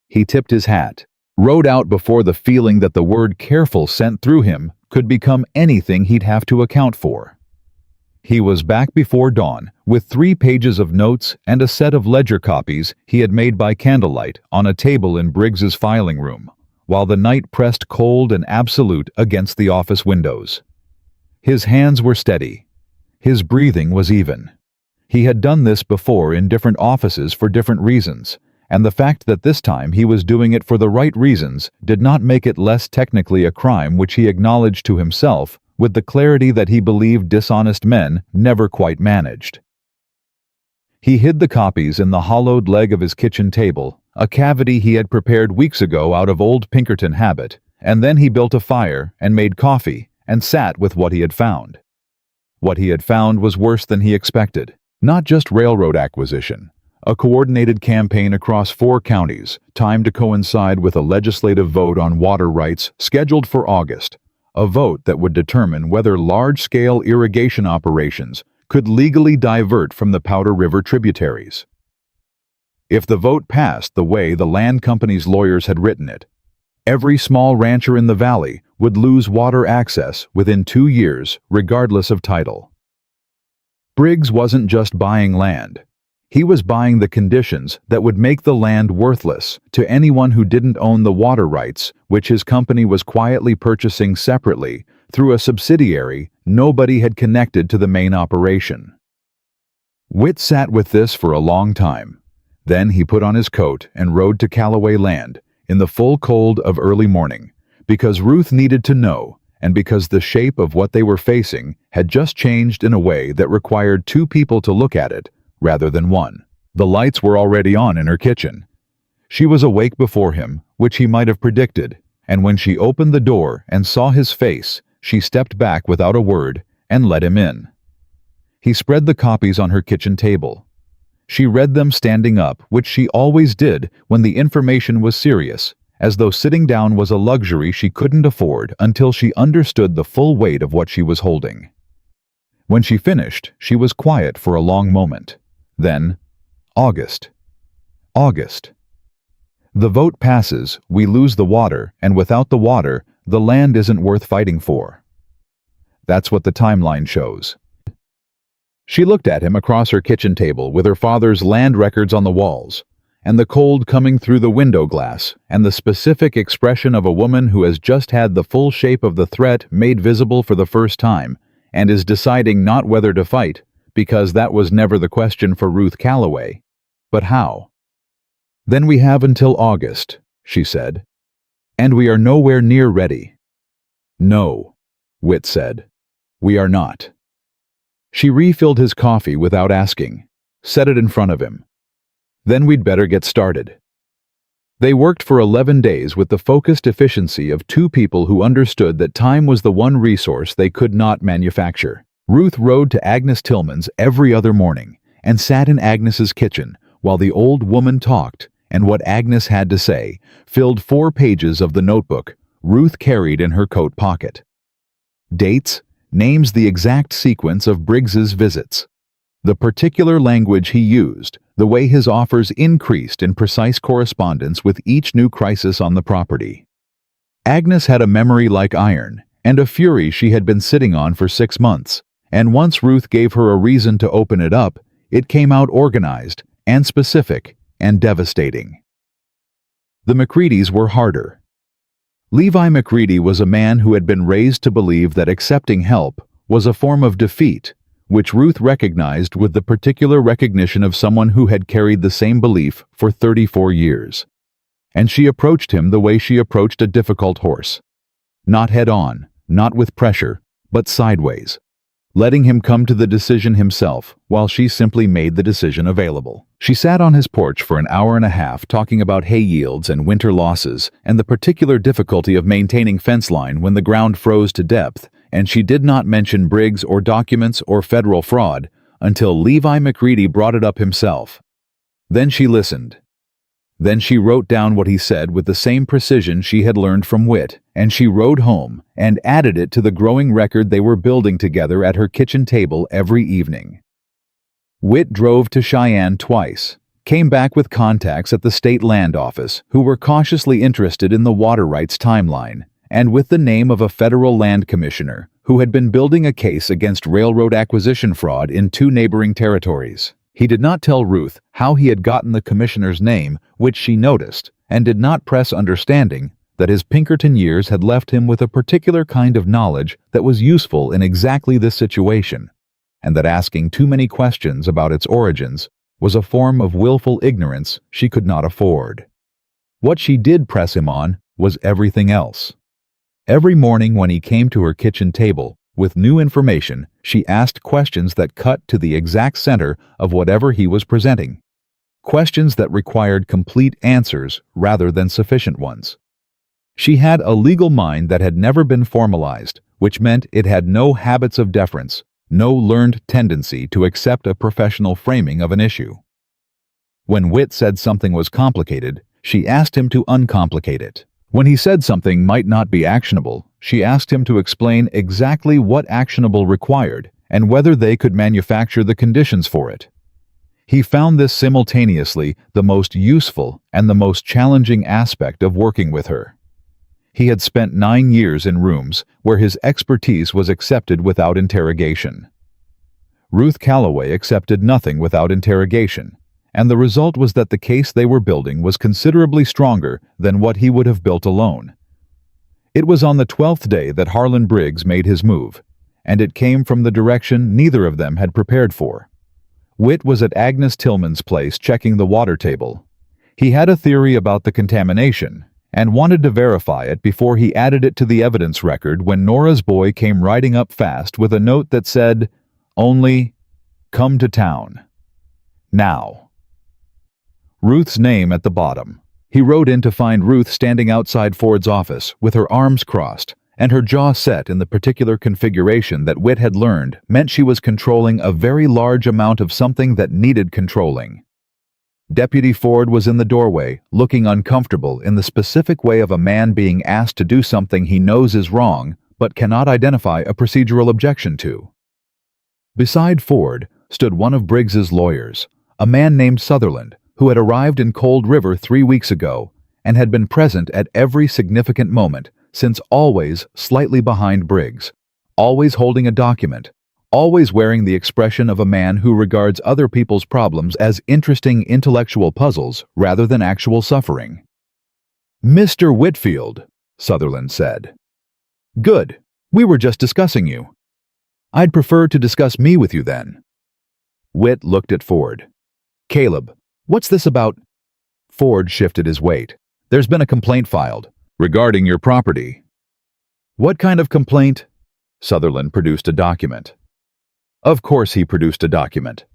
He tipped his hat, rode out before the feeling that the word careful sent through him could become anything he'd have to account for. He was back before dawn with 3 pages of notes and a set of ledger copies he had made by candlelight on a table in Briggs's filing room, while the night pressed cold and absolute against the office windows. His hands were steady. His breathing was even. He had done this before in different offices for different reasons, and the fact that this time he was doing it for the right reasons did not make it less technically a crime, which he acknowledged to himself with the clarity that he believed dishonest men never quite managed. He hid the copies in the hollowed leg of his kitchen table, a cavity he had prepared weeks ago out of old Pinkerton habit, and then he built a fire and made coffee and sat with what he had found. What he had found was worse than he expected. Not just railroad acquisition. A coordinated campaign across 4 counties, timed to coincide with a legislative vote on water rights scheduled for August, a vote that would determine whether large-scale irrigation operations could legally divert from the Powder River tributaries. If the vote passed the way the land company's lawyers had written it, every small rancher in the valley would lose water access within 2 years, regardless of title. Briggs wasn't just buying land. He was buying the conditions that would make the land worthless to anyone who didn't own the water rights, which his company was quietly purchasing separately through a subsidiary nobody had connected to the main operation. Whit sat with this for a long time. Then he put on his coat and rode to Callaway Land in the full cold of early morning, because Ruth needed to know, and because the shape of what they were facing had just changed in a way that required 2 people to look at it rather than 1. The lights were already on in her kitchen. She was awake before him, which he might have predicted, and when she opened the door and saw his face, she stepped back without a word and let him in. He spread the copies on her kitchen table. She read them standing up, which she always did when the information was serious, as though sitting down was a luxury she couldn't afford until she understood the full weight of what she was holding. When she finished, she was quiet for a long moment. Then, August. August. The vote passes, we lose the water, and without the water, the land isn't worth fighting for. That's what the timeline shows. She looked at him across her kitchen table with her father's land records on the walls, and the cold coming through the window glass, and the specific expression of a woman who has just had the full shape of the threat made visible for the first time, and is deciding not whether to fight, because that was never the question for Ruth Calloway, but how. "Then we have until August," she said, "and we are nowhere near ready." "No," Whit said, "we are not." She refilled his coffee without asking, set it in front of him. "Then we'd better get started." They worked for 11 days with the focused efficiency of two people who understood that time was the one resource they could not manufacture. Ruth rode to Agnes Tillman's every other morning and sat in Agnes's kitchen while the old woman talked, and what Agnes had to say filled 4 pages of the notebook Ruth carried in her coat pocket. Dates, names, the exact sequence of Briggs's visits, the particular language he used, the way his offers increased in precise correspondence with each new crisis on the property. Agnes had a memory like iron, and a fury she had been sitting on for 6 months, and once Ruth gave her a reason to open it up, it came out organized and specific and devastating. The McCreadys were harder. Levi McCready was a man who had been raised to believe that accepting help was a form of defeat, which Ruth recognized with the particular recognition of someone who had carried the same belief for 34 years. And she approached him the way she approached a difficult horse. Not head-on, not with pressure, but sideways, letting him come to the decision himself, while she simply made the decision available. She sat on his porch for an hour and a half talking about hay yields and winter losses and the particular difficulty of maintaining fence line when the ground froze to depth, and she did not mention Briggs or documents or federal fraud until Levi McCready brought it up himself. Then she listened. Then she wrote down what he said with the same precision she had learned from Whit, and she rode home and added it to the growing record they were building together at her kitchen table every evening. Whit drove to Cheyenne twice, came back with contacts at the state land office who were cautiously interested in the water rights timeline, and with the name of a federal land commissioner who had been building a case against railroad acquisition fraud in 2 neighboring territories. He did not tell Ruth how he had gotten the commissioner's name, which she noticed, and did not press understanding that his Pinkerton years had left him with a particular kind of knowledge that was useful in exactly this situation, and that asking too many questions about its origins was a form of willful ignorance she could not afford. What she did press him on was everything else. Every morning when he came to her kitchen table with new information, she asked questions that cut to the exact center of whatever he was presenting. Questions that required complete answers rather than sufficient ones. She had a legal mind that had never been formalized, which meant it had no habits of deference, no learned tendency to accept a professional framing of an issue. When Whit said something was complicated, she asked him to uncomplicate it. When he said something might not be actionable, she asked him to explain exactly what actionable required and whether they could manufacture the conditions for it. He found this simultaneously the most useful and the most challenging aspect of working with her. He had spent 9 years in rooms where his expertise was accepted without interrogation. Ruth Calloway accepted nothing without interrogation, and the result was that the case they were building was considerably stronger than what he would have built alone. It was on the 12th day that Harlan Briggs made his move, and it came from the direction neither of them had prepared for. Whit was at Agnes Tillman's place checking the water table. He had a theory about the contamination, and wanted to verify it before he added it to the evidence record when Nora's boy came riding up fast with a note that said, "Only come to town. Now." Ruth's name at the bottom. He rode in to find Ruth standing outside Ford's office with her arms crossed and her jaw set in the particular configuration that Whit had learned meant she was controlling a very large amount of something that needed controlling. Deputy Ford was in the doorway, looking uncomfortable in the specific way of a man being asked to do something he knows is wrong but cannot identify a procedural objection to. Beside Ford stood one of Briggs's lawyers, a man named Sutherland, who had arrived in Cold River 3 weeks ago and had been present at every significant moment since, always slightly behind Briggs, always holding a document, always wearing the expression of a man who regards other people's problems as interesting intellectual puzzles rather than actual suffering. "Mr. Whitfield," Sutherland said. "Good. We were just discussing you." "I'd prefer to discuss me with you then." Whit looked at Ford. "Caleb, what's this about?" Ford shifted his weight. "There's been a complaint filed regarding your property." "What kind of complaint?" Sutherland produced a document. Of course he produced a document.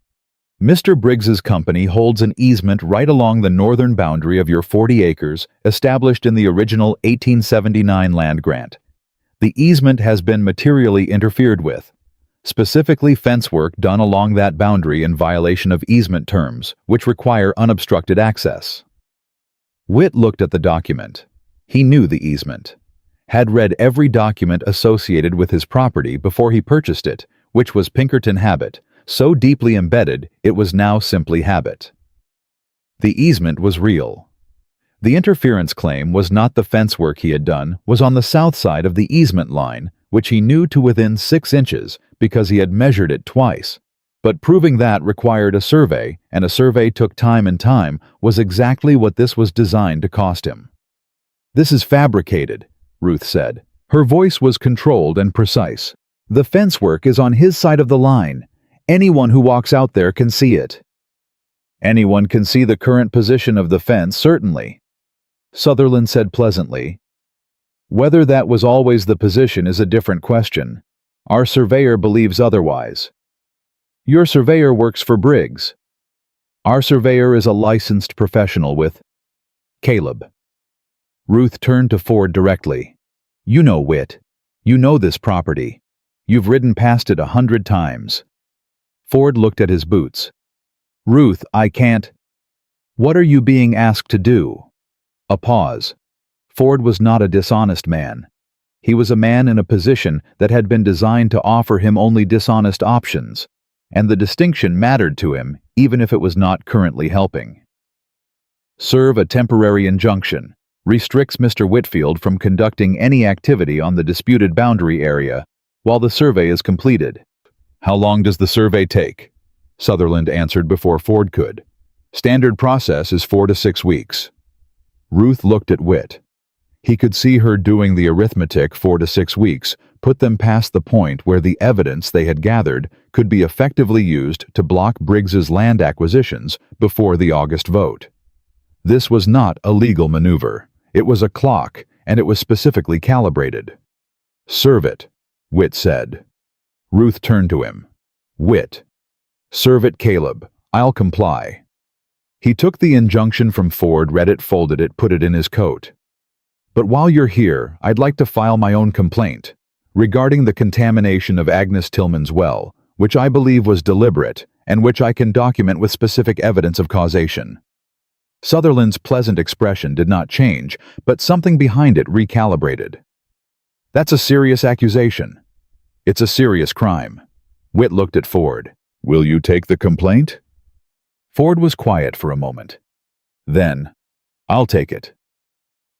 "Mr. Briggs's company holds an easement right along the northern boundary of your 40 acres established in the original 1879 land grant. The easement has been materially interfered with, specifically fence work done along that boundary in violation of easement terms, which require unobstructed access." Whit looked at the document. He knew the easement, had read every document associated with his property before he purchased it, which was Pinkerton habit, so deeply embedded it was now simply habit. The easement was real. The interference claim was not the fence work he had done, was on the south side of the easement line, which he knew to within 6 inches because he had measured it twice. But proving that required a survey, and a survey took time, and time was exactly what this was designed to cost him. "This is fabricated," Ruth said. Her voice was controlled and precise. "The fence work is on his side of the line. Anyone who walks out there can see it." "Anyone can see the current position of the fence, certainly," Sutherland said pleasantly. "Whether that was always the position is a different question. Our surveyor believes otherwise." "Your surveyor works for Briggs." "Our surveyor is a licensed professional with—" "Caleb." Ruth turned to Ford directly. "You know Whit. You know this property. You've ridden past it 100 times. Ford looked at his boots. "Ruth, I can't—" "What are you being asked to do?" A pause. Ford was not a dishonest man. He was a man in a position that had been designed to offer him only dishonest options, and the distinction mattered to him even if it was not currently helping. "Serve a temporary injunction. Restricts Mr. Whitfield from conducting any activity on the disputed boundary area while the survey is completed." "How long does the survey take?" Sutherland answered before Ford could. "Standard process is 4 to 6 weeks. Ruth looked at Whit. He could see her doing the arithmetic. 4 to 6 weeks put them past the point where the evidence they had gathered could be effectively used to block Briggs's land acquisitions before the August vote. This was not a legal maneuver. It was a clock, and it was specifically calibrated. "Serve it," Whit said. Ruth turned to him. "Whit. Serve it, Caleb. I'll comply." He took the injunction from Ford, read it, folded it, put it in his coat. "But while you're here, I'd like to file my own complaint regarding the contamination of Agnes Tillman's well, which I believe was deliberate and which I can document with specific evidence of causation." Sutherland's pleasant expression did not change, but something behind it recalibrated. "That's a serious accusation. It's a serious crime." Whit looked at Ford. "Will you take the complaint?" Ford was quiet for a moment. Then, "I'll take it."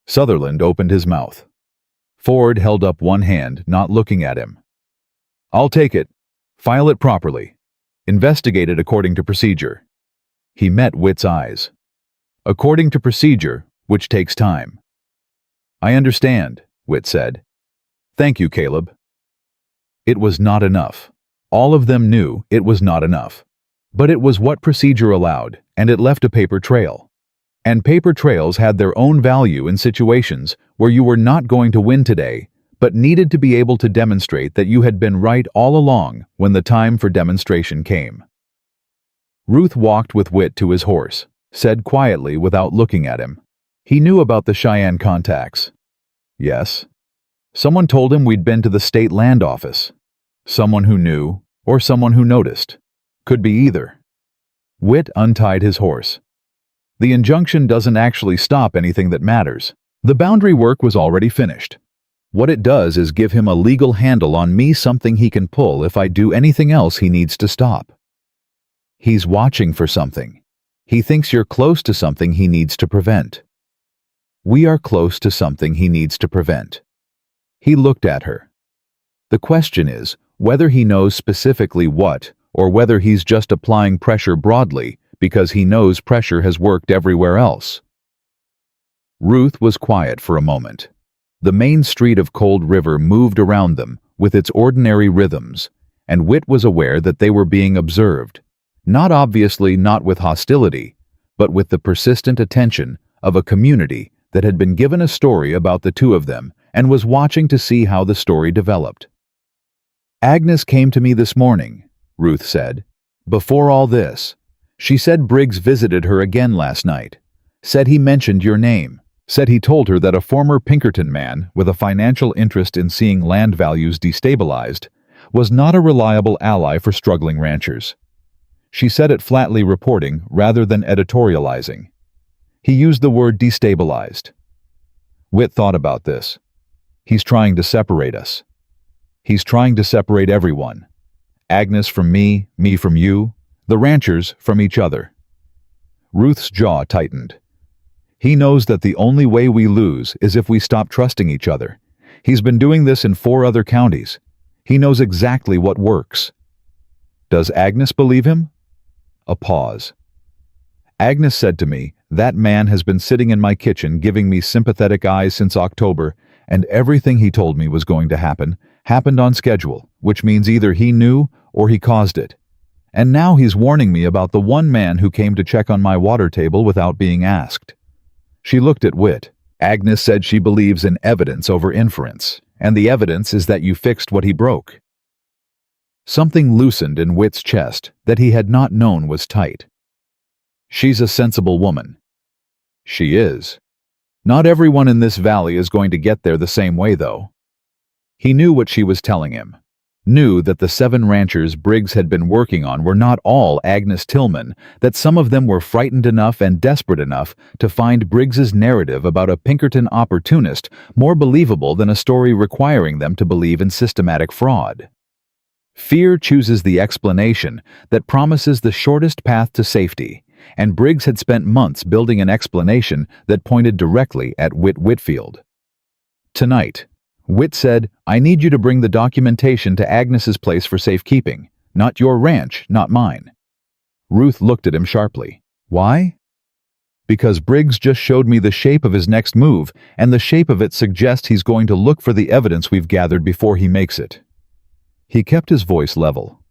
Sutherland opened his mouth. Ford held up one hand, not looking at him. "I'll take it. File it properly. Investigate it according to procedure." He met Whit's eyes. "According to procedure, which takes time." "I understand," Whit said. "Thank you, Caleb." It was not enough. All of them knew it was not enough. But it was what procedure allowed, and it left a paper trail. And paper trails had their own value in situations where you were not going to win today, but needed to be able to demonstrate that you had been right all along when the time for demonstration came. Ruth walked with Whit to his horse, said quietly without looking at him, "He knew about the Cheyenne contacts." "Yes." "Someone told him we'd been to the state land office." "Someone who knew, or someone who noticed. Could be either." Whit untied his horse. "The injunction doesn't actually stop anything that matters. The boundary work was already finished. What it does is give him a legal handle on me, something he can pull if I do anything else he needs to stop. He's watching for something. He thinks you're close to something he needs to prevent. We are close to something he needs to prevent. He looked at her. The question is whether he knows specifically what, or whether he's just applying pressure broadly because he knows pressure has worked everywhere else. Ruth was quiet for a moment. The main street of Cold River moved around them with its ordinary rhythms, and Whit was aware that they were being observed, not obviously not with hostility, but with the persistent attention of a community that had been given a story about the two of them and was watching to see how the story developed. Agnes came to me this morning, Ruth said. Before all this, she said Briggs visited her again last night, said he mentioned your name, said he told her that a former Pinkerton man with a financial interest in seeing land values destabilized was not a reliable ally for struggling ranchers. She said it flatly reporting rather than editorializing. He used the word destabilized. Whit thought about this. He's trying to separate us. He's trying to separate everyone. Agnes from me from you, the ranchers from each other. Ruth's jaw tightened. He knows that the only way we lose is if we stop trusting each other. He's been doing this in 4 other counties. He knows exactly what works. Does Agnes believe him? A pause. Agnes said to me, that man has been sitting in my kitchen giving me sympathetic eyes since October, and everything he told me was going to happen happened on schedule, which means either he knew or he caused it. And now he's warning me about the one man who came to check on my water table without being asked. She looked at Whit. Agnes said she believes in evidence over inference, and the evidence is that you fixed what he broke. Something loosened in Whit's chest that he had not known was tight. She's a sensible woman. She is. Not everyone in this valley is going to get there the same way, though. He knew what she was telling him. Knew that the 7 ranchers Briggs had been working on were not all Agnes Tillman, that some of them were frightened enough and desperate enough to find Briggs's narrative about a Pinkerton opportunist more believable than a story requiring them to believe in systematic fraud. Fear chooses the explanation that promises the shortest path to safety, and Briggs had spent months building an explanation that pointed directly at Whit Whitfield. Tonight, Whit said, I need you to bring the documentation to Agnes's place for safekeeping. Not your ranch, not mine. Ruth looked at him sharply. Why? Because Briggs just showed me the shape of his next move, and the shape of it suggests he's going to look for the evidence we've gathered before he makes it. He kept his voice level.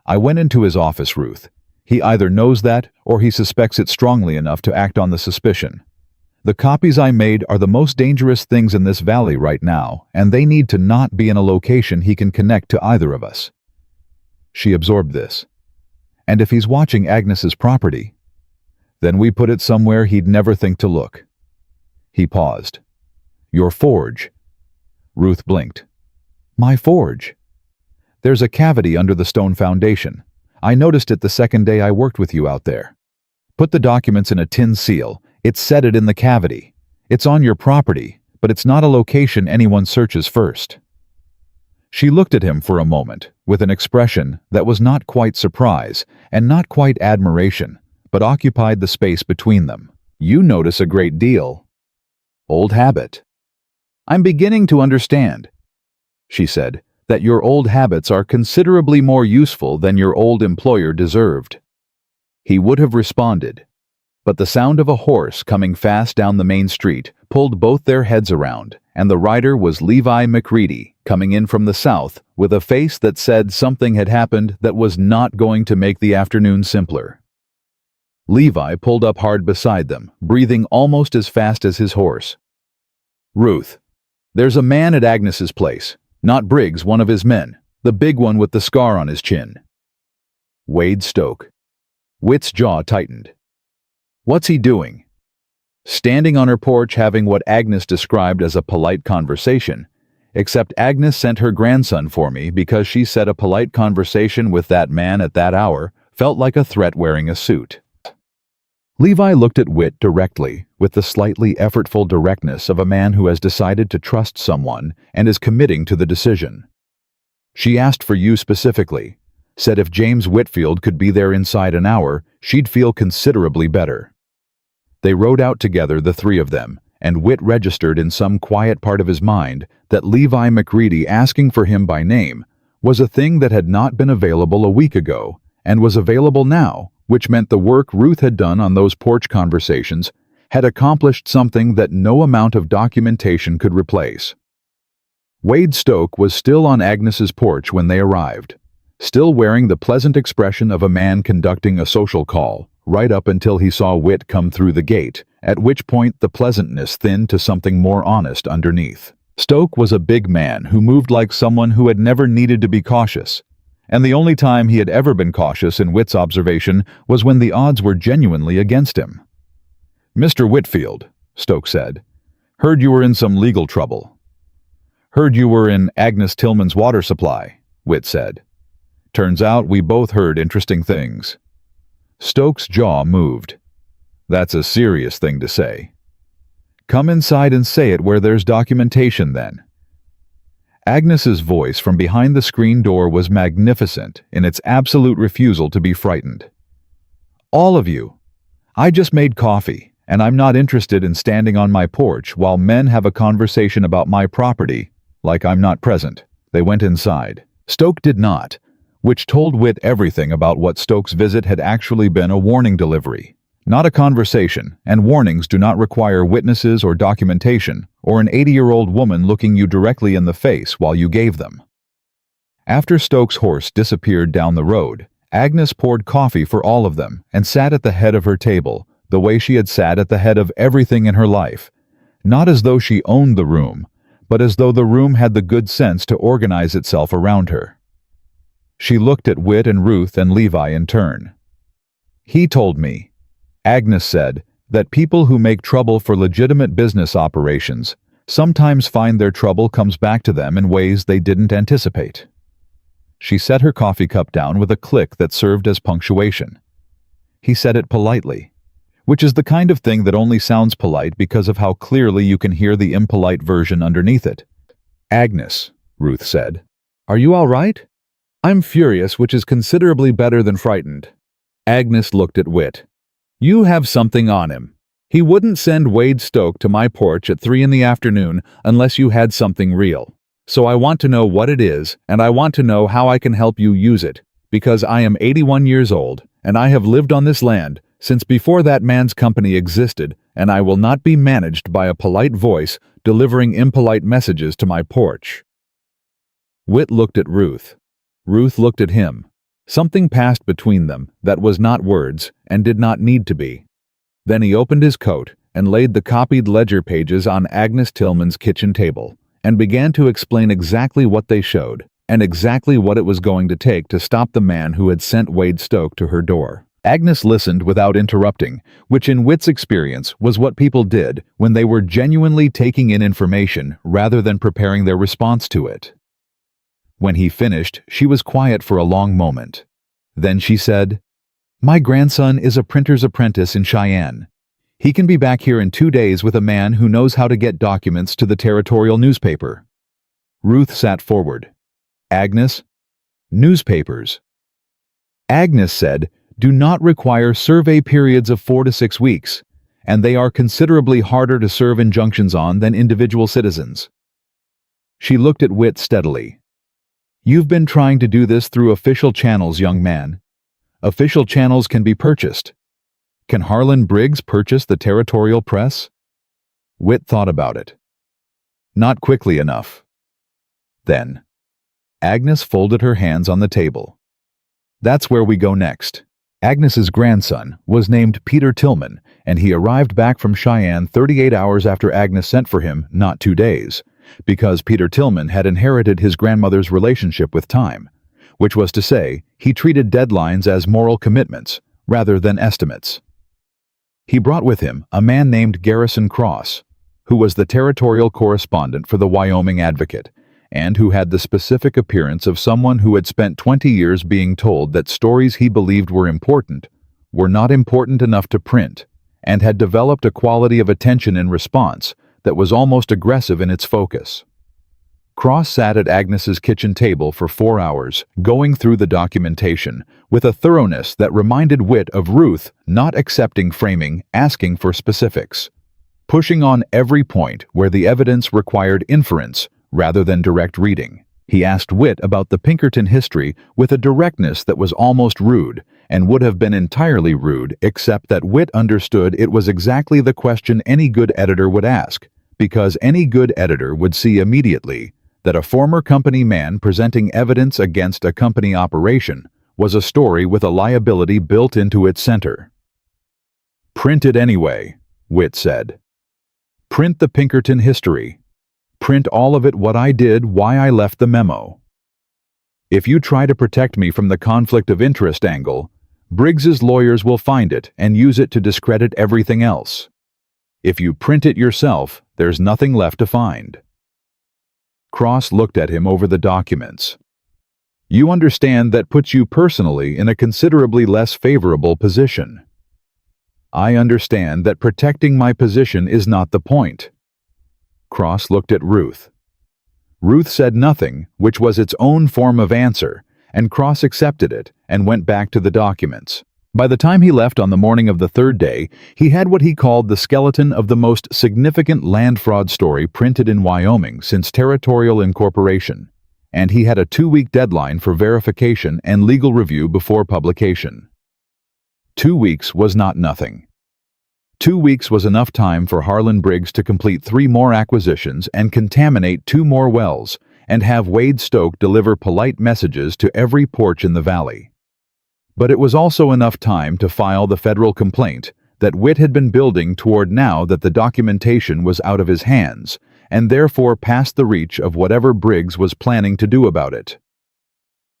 I went into his office, Ruth. He either knows that, or he suspects it strongly enough to act on the suspicion. The copies I made are the most dangerous things in this valley right now, and they need to not be in a location he can connect to either of us. She absorbed this. And if he's watching Agnes's property, then we put it somewhere he'd never think to look. He paused. Your forge. Ruth blinked. My forge. There's a cavity under the stone foundation. I noticed it the second day I worked with you out there. Put the documents in a tin seal. It set it in the cavity. It's on your property, but it's not a location anyone searches first. She looked at him for a moment, with an expression that was not quite surprise and not quite admiration, but occupied the space between them. You notice a great deal. Old habit. I'm beginning to understand, she said, that your old habits are considerably more useful than your old employer deserved. He would have responded, but the sound of a horse coming fast down the main street pulled both their heads around, and the rider was Levi McCready, coming in from the south with a face that said something had happened that was not going to make the afternoon simpler. Levi pulled up hard beside them, breathing almost as fast as his horse. Ruth, there's a man at Agnes's place. Not Briggs, one of his men, the big one with the scar on his chin. Wade Stoke. Whit's jaw tightened. What's he doing? Standing on her porch having what Agnes described as a polite conversation, except Agnes sent her grandson for me because she said a polite conversation with that man at that hour felt like a threat wearing a suit. Levi looked at Whit directly, with the slightly effortful directness of a man who has decided to trust someone and is committing to the decision. She asked for you specifically, said if James Whitfield could be there inside an hour, she'd feel considerably better. They rode out together, the three of them, and Whit registered in some quiet part of his mind that Levi McReady asking for him by name was a thing that had not been available a week ago and was available now, which meant the work Ruth had done on those porch conversations had accomplished something that no amount of documentation could replace. Wade Stoke was still on Agnes's porch when they arrived, still wearing the pleasant expression of a man conducting a social call, right up until he saw Whit come through the gate, at which point the pleasantness thinned to something more honest underneath. Stoke was a big man who moved like someone who had never needed to be cautious, and the only time he had ever been cautious in Whit's observation was when the odds were genuinely against him. "Mr. Whitfield," Stoke said, "heard you were in some legal trouble." "Heard you were in Agnes Tillman's water supply," Whit said. "Turns out we both heard interesting things." Stoke's jaw moved. "That's a serious thing to say." "Come inside and say it where there's documentation, then." Agnes's voice from behind the screen door was magnificent in its absolute refusal to be frightened. "All of you. I just made coffee, and I'm not interested in standing on my porch while men have a conversation about my property, like I'm not present." They went inside. Stoke did not, which told Whit everything about what Stoke's visit had actually been: a warning delivery, not a conversation, and warnings do not require witnesses or documentation, or an 80-year-old woman looking you directly in the face while you gave them. After Stoke's horse disappeared down the road, Agnes poured coffee for all of them and sat at the head of her table, the way she had sat at the head of everything in her life, not as though she owned the room, but as though the room had the good sense to organize itself around her. She looked at Whit and Ruth and Levi in turn. "He told me," Agnes said, "that people who make trouble for legitimate business operations sometimes find their trouble comes back to them in ways they didn't anticipate." She set her coffee cup down with a click that served as punctuation. He said it politely, which is the kind of thing that only sounds polite because of how clearly you can hear the impolite version underneath it. "Agnes," Ruth said, "are you all right?" "I'm furious, which is considerably better than frightened." Agnes looked at Whit. "You have something on him. He wouldn't send Wade Stoke to my porch at 3 in the afternoon unless you had something real. So I want to know what it is, and I want to know how I can help you use it, because I am 81 years old, and I have lived on this land since before that man's company existed, and I will not be managed by a polite voice delivering impolite messages to my porch." Whit looked at Ruth. Ruth looked at him. Something passed between them that was not words and did not need to be. Then he opened his coat and laid the copied ledger pages on Agnes Tillman's kitchen table and began to explain exactly what they showed and exactly what it was going to take to stop the man who had sent Wade Stoke to her door. Agnes listened without interrupting, which in Whit's experience was what people did when they were genuinely taking in information rather than preparing their response to it. When he finished, she was quiet for a long moment. Then she said, "My grandson is a printer's apprentice in Cheyenne. He can be back here in 2 days with a man who knows how to get documents to the territorial newspaper." Ruth sat forward. "Agnes, newspapers," Agnes said, "do not require survey periods of 4 to 6 weeks, and they are considerably harder to serve injunctions on than individual citizens." She looked at Whit steadily. "You've been trying to do this through official channels, young man. Official channels can be purchased. Can Harlan Briggs purchase the territorial press?" Whit thought about it. "Not quickly enough." Then, Agnes folded her hands on the table. "That's where we go next." Agnes's grandson was named Peter Tillman, and he arrived back from Cheyenne 38 hours after Agnes sent for him, not 2 days, because Peter Tillman had inherited his grandmother's relationship with time, which was to say, he treated deadlines as moral commitments rather than estimates. He brought with him a man named Garrison Cross, who was the territorial correspondent for the Wyoming Advocate, and who had the specific appearance of someone who had spent 20 years being told that stories he believed were not important enough to print, and had developed a quality of attention and response that was almost aggressive in its focus. Cross sat at Agnes's kitchen table for 4 hours, going through the documentation, with a thoroughness that reminded Whit of Ruth not accepting framing, asking for specifics. Pushing on every point where the evidence required inference rather than direct reading. He asked Whit about the Pinkerton history with a directness that was almost rude, and would have been entirely rude except that Whit understood it was exactly the question any good editor would ask, because any good editor would see immediately that a former company man presenting evidence against a company operation was a story with a liability built into its center. "Print it anyway," Whit said. "Print the Pinkerton history. Print all of it, what I did, why I left the memo. If you try to protect me from the conflict of interest angle, Briggs's lawyers will find it and use it to discredit everything else. If you print it yourself, there's nothing left to find." Cross looked at him over the documents. "You understand that puts you personally in a considerably less favorable position." "I understand that protecting my position is not the point." Cross looked at Ruth. Ruth said nothing, which was its own form of answer, and Cross accepted it and went back to the documents. By the time he left on the morning of the third day, he had what he called the skeleton of the most significant land fraud story printed in Wyoming since territorial incorporation, and he had a 2-week deadline for verification and legal review before publication. 2 weeks was not nothing. 2 weeks was enough time for Harlan Briggs to complete 3 more acquisitions and contaminate 2 more wells, and have Wade Stoke deliver polite messages to every porch in the valley. But it was also enough time to file the federal complaint that Whit had been building toward now that the documentation was out of his hands, and therefore past the reach of whatever Briggs was planning to do about it.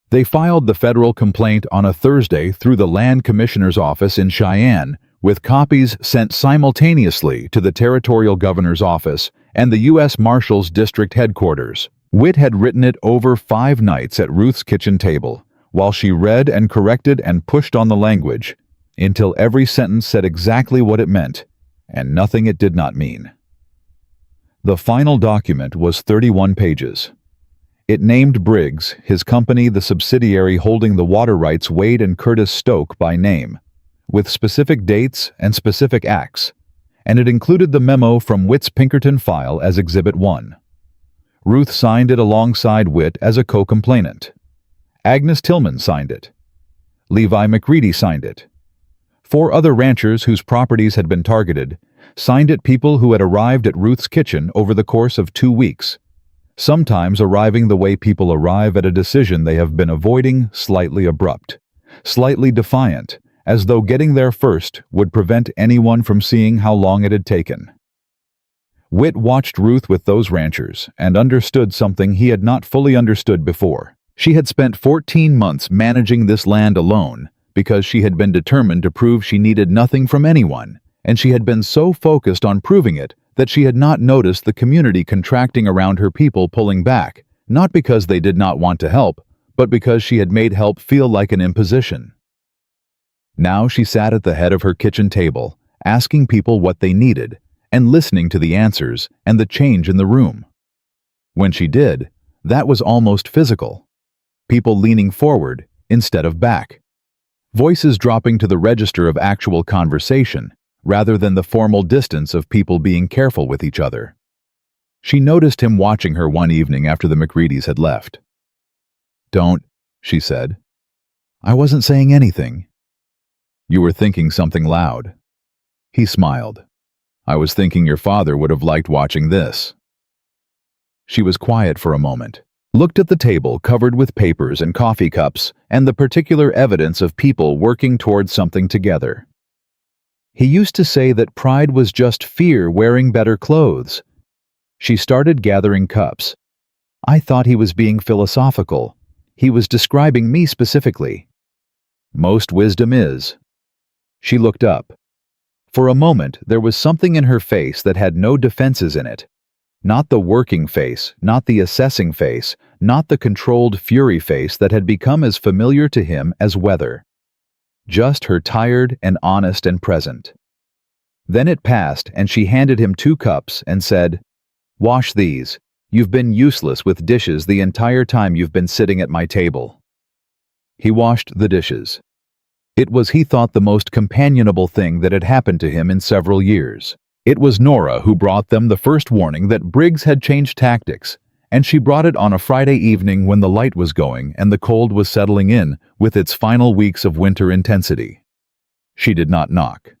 They filed the federal complaint on a Thursday through the Land Commissioner's office in Cheyenne, with copies sent simultaneously to the Territorial Governor's office and the U.S. Marshal's District Headquarters. Whit had written it over 5 nights at Ruth's kitchen table, while she read and corrected and pushed on the language, until every sentence said exactly what it meant, and nothing it did not mean. The final document was 31 pages. It named Briggs, his company, the subsidiary holding the water rights, Wade and Curtis Stoke, by name, with specific dates and specific acts, and it included the memo from Whit's Pinkerton file as Exhibit 1. Ruth signed it alongside Whit as a co-complainant. Agnes Tillman signed it. Levi McReady signed it. 4 other ranchers whose properties had been targeted signed it, people who had arrived at Ruth's kitchen over the course of 2 weeks, sometimes arriving the way people arrive at a decision they have been avoiding, slightly abrupt, slightly defiant, as though getting there first would prevent anyone from seeing how long it had taken. Whit watched Ruth with those ranchers and understood something he had not fully understood before. She had spent 14 months managing this land alone because she had been determined to prove she needed nothing from anyone, and she had been so focused on proving it that she had not noticed the community contracting around her, people pulling back, not because they did not want to help, but because she had made help feel like an imposition. Now she sat at the head of her kitchen table, asking people what they needed, and listening to the answers and the change in the room. When she did, that was almost physical. People leaning forward instead of back. Voices dropping to the register of actual conversation, rather than the formal distance of people being careful with each other. She noticed him watching her one evening after the McReadys had left. "Don't," she said. "I wasn't saying anything." "You were thinking something loud." He smiled. "I was thinking your father would have liked watching this." She was quiet for a moment, looked at the table covered with papers and coffee cups and the particular evidence of people working towards something together. "He used to say that pride was just fear wearing better clothes." She started gathering cups. "I thought he was being philosophical. He was describing me specifically." "Most wisdom is." She looked up. For a moment, there was something in her face that had no defenses in it. Not the working face, not the assessing face, not the controlled fury face that had become as familiar to him as weather. Just her tired and honest and present. Then it passed, and she handed him 2 cups and said, "Wash these. You've been useless with dishes the entire time you've been sitting at my table." He washed the dishes. It was, he thought, the most companionable thing that had happened to him in several years. It was Nora who brought them the first warning that Briggs had changed tactics, and she brought it on a Friday evening when the light was going and the cold was settling in with its final weeks of winter intensity. She did not knock.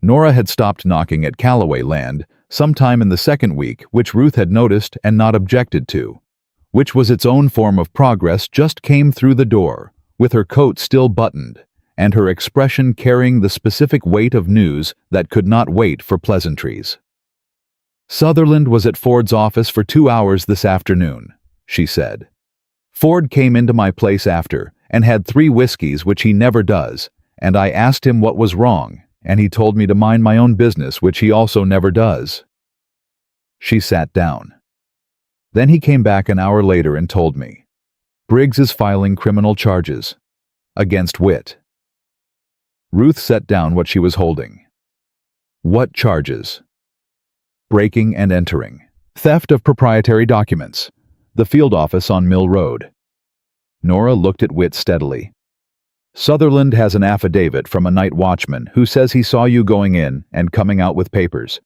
Nora had stopped knocking at Callaway Land sometime in the second week, which Ruth had noticed and not objected to, which was its own form of progress. Just came through the door, with her coat still buttoned, and her expression carrying the specific weight of news that could not wait for pleasantries. "Sutherland was at Ford's office for 2 hours this afternoon," she said. "Ford came into my place after and had 3 whiskeys, which he never does, and I asked him what was wrong, and he told me to mind my own business, which he also never does." She sat down. "Then he came back an hour later and told me, 'Briggs is filing criminal charges against Witt.'" Ruth set down what she was holding. "What charges?" "Breaking and entering. Theft of proprietary documents. The field office on Mill Road." Nora looked at Witt steadily. "Sutherland has an affidavit from a night watchman who says he saw you going in and coming out with papers.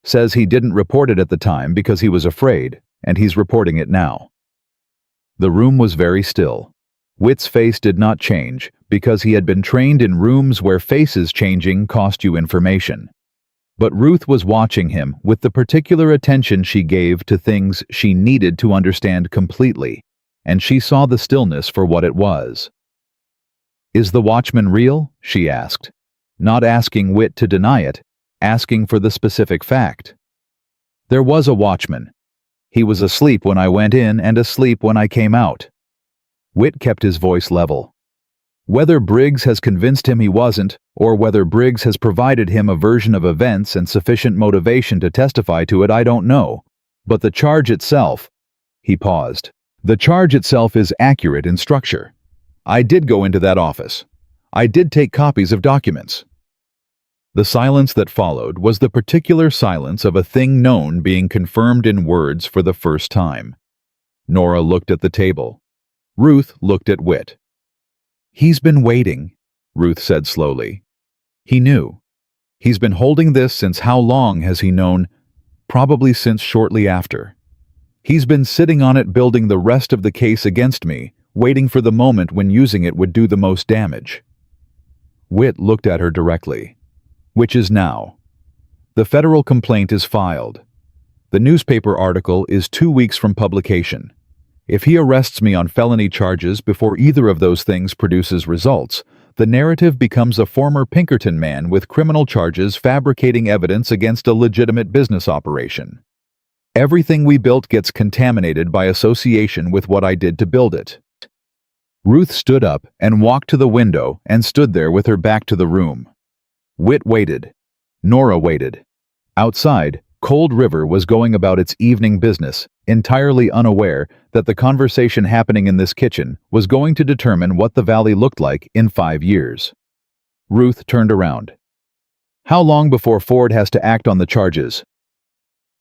Says he didn't report it at the time because he was afraid, and he's reporting it now." The room was very still. Witt's face did not change because he had been trained in rooms where faces changing cost you information. But Ruth was watching him with the particular attention she gave to things she needed to understand completely, and she saw the stillness for what it was. "Is the watchman real?" she asked, not asking Witt to deny it, asking for the specific fact. "There was a watchman. He was asleep when I went in and asleep when I came out." Witt kept his voice level. "Whether Briggs has convinced him he wasn't, or whether Briggs has provided him a version of events and sufficient motivation to testify to it, I don't know. But the charge itself—" He paused. "The charge itself is accurate in structure. I did go into that office. I did take copies of documents." The silence that followed was the particular silence of a thing known being confirmed in words for the first time. Nora looked at the table. Ruth looked at Witt. "He's been waiting," Ruth said slowly. "He knew. He's been holding this since how long has he known? Probably since shortly after. He's been sitting on it, building the rest of the case against me, waiting for the moment when using it would do the most damage." Witt looked at her directly. "Which is now. The federal complaint is filed. The newspaper article is 2 weeks from publication. If he arrests me on felony charges before either of those things produces results, the narrative becomes a former Pinkerton man with criminal charges fabricating evidence against a legitimate business operation. Everything we built gets contaminated by association with what I did to build it." Ruth stood up and walked to the window and stood there with her back to the room. Witt waited. Nora waited. Outside, Cold River was going about its evening business, entirely unaware that the conversation happening in this kitchen was going to determine what the valley looked like in 5 years. Ruth turned around. "How long before Ford has to act on the charges?"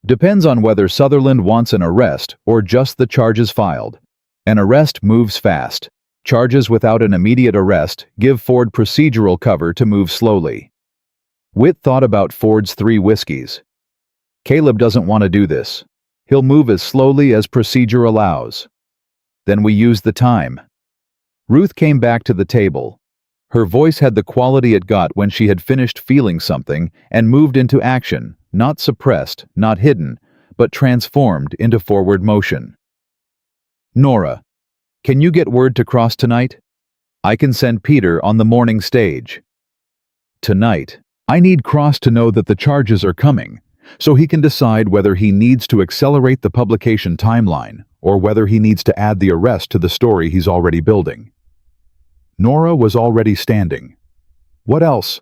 "Depends on whether Sutherland wants an arrest or just the charges filed. An arrest moves fast. Charges without an immediate arrest give Ford procedural cover to move slowly." Witt thought about Ford's 3 whiskeys. "Caleb doesn't want to do this. He'll move as slowly as procedure allows. Then we use the time." Ruth came back to the table. Her voice had the quality it got when she had finished feeling something and moved into action, not suppressed, not hidden, but transformed into forward motion. "Nora, can you get word to Cross tonight? I can send Peter on the morning stage." "Tonight. I need Cross to know that the charges are coming, so he can decide whether he needs to accelerate the publication timeline or whether he needs to add the arrest to the story he's already building." Nora was already standing. "What else?"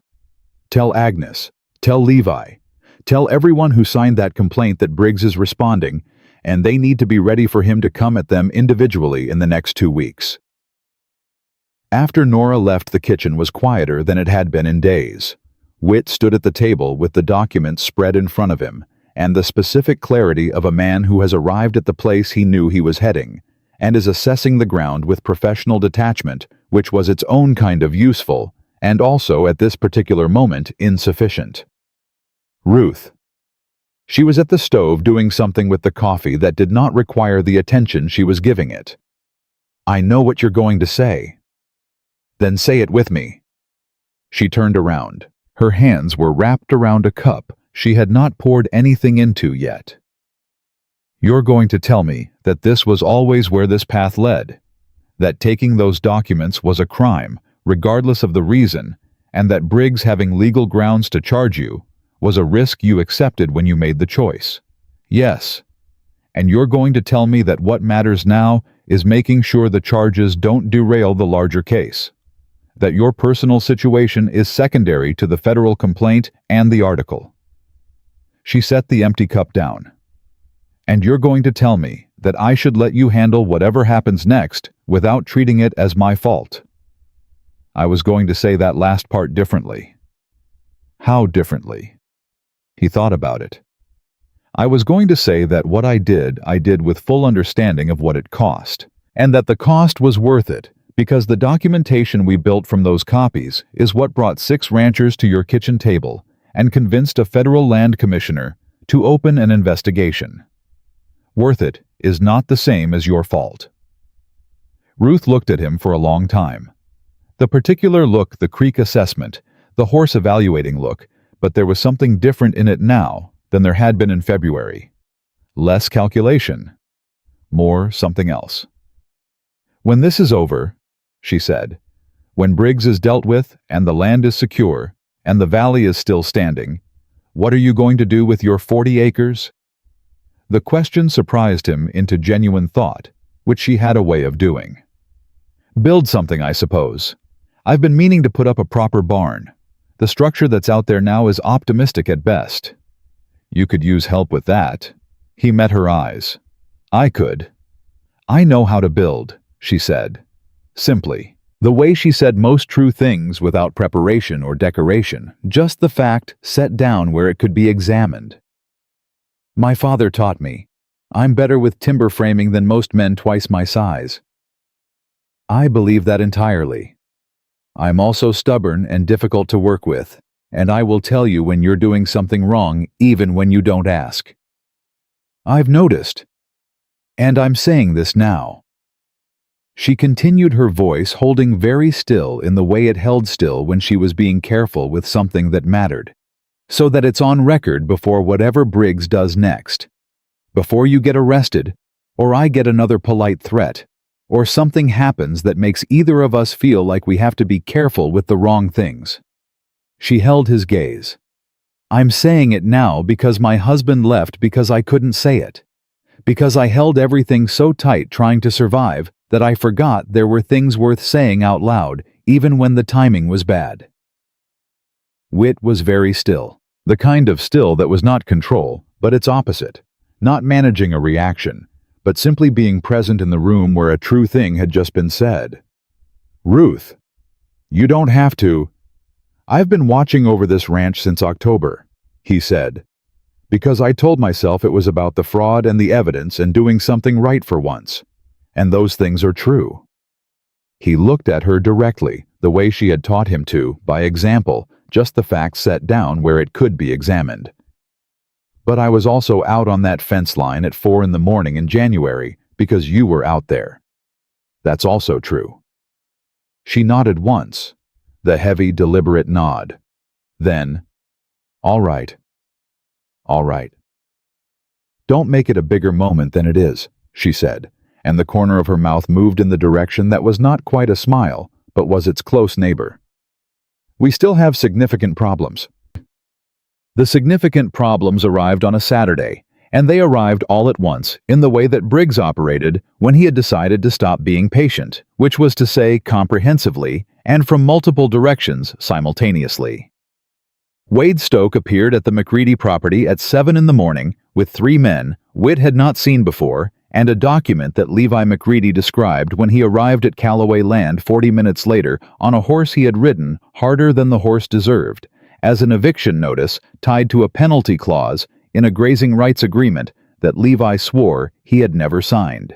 "Tell Agnes. Tell Levi. Tell everyone who signed that complaint that Briggs is responding, and they need to be ready for him to come at them individually in the next 2 weeks." After Nora left, the kitchen was quieter than it had been in days. Witt stood at the table with the documents spread in front of him, and the specific clarity of a man who has arrived at the place he knew he was heading, and is assessing the ground with professional detachment, which was its own kind of useful, and also at this particular moment insufficient. Ruth. She was at the stove doing something with the coffee that did not require the attention she was giving it. "I know what you're going to say." "Then say it with me." She turned around. Her hands were wrapped around a cup she had not poured anything into yet. "You're going to tell me that this was always where this path led, that taking those documents was a crime, regardless of the reason, and that Briggs having legal grounds to charge you was a risk you accepted when you made the choice. Yes. And you're going to tell me that what matters now is making sure the charges don't derail the larger case, that your personal situation is secondary to the federal complaint and the article." She set the empty cup down. "And you're going to tell me that I should let you handle whatever happens next without treating it as my fault." I was going to say that last part differently. How differently? He thought about it. I was going to say that what I did with full understanding of what it cost, and that the cost was worth it, because the documentation we built from those copies is what brought 6 ranchers to your kitchen table and convinced a federal land commissioner to open an investigation. Worth it is not the same as your fault. Ruth looked at him for a long time. The particular look, the creek assessment, the horse evaluating look, but there was something different in it now than there had been in February. Less calculation. More something else. "When this is over," she said, "when Briggs is dealt with and the land is secure and the valley is still standing, what are you going to do with your 40 acres? The question surprised him into genuine thought, which she had a way of doing. "Build something, I suppose. I've been meaning to put up a proper barn. The structure that's out there now is optimistic at best." "You could use help with that." He met her eyes. "I could." "I know how to build," she said. Simply. The way she said most true things without preparation or decoration, just the fact set down where it could be examined. "My father taught me. I'm better with timber framing than most men twice my size." "I believe that entirely. I'm also stubborn and difficult to work with, and I will tell you when you're doing something wrong even when you don't ask. I've noticed. And I'm saying this now." She continued, her voice holding very still in the way it held still when she was being careful with something that mattered, "so that it's on record before whatever Briggs does next. Before you get arrested, or I get another polite threat, or something happens that makes either of us feel like we have to be careful with the wrong things." She held his gaze. "I'm saying it now because my husband left because I couldn't say it. Because I held everything so tight trying to survive that I forgot there were things worth saying out loud, even when the timing was bad." Whit was very still. The kind of still that was not control, but its opposite. Not managing a reaction, but simply being present in the room where a true thing had just been said. "Ruth, you don't have to. I've been watching over this ranch since October," he said, "because I told myself it was about the fraud and the evidence and doing something right for once. And those things are true." He looked at her directly, the way she had taught him to, by example, just the facts set down where it could be examined. "But I was also out on that fence line at 4 in the morning in January because you were out there. That's also true." She nodded once, the heavy, deliberate nod. Then, "All right. All right." "Don't make it a bigger moment than it is," she said, and the corner of her mouth moved in the direction that was not quite a smile, but was its close neighbor. "We still have significant problems." The significant problems arrived on a Saturday, and they arrived all at once in the way that Briggs operated when he had decided to stop being patient, which was to say comprehensively and from multiple directions simultaneously. Wade Stoke appeared at the McCready property at 7 in the morning with 3 men Whit had not seen before and a document that Levi McCready described when he arrived at Callaway Land 40 minutes later on a horse he had ridden harder than the horse deserved, as an eviction notice tied to a penalty clause in a grazing rights agreement that Levi swore he had never signed.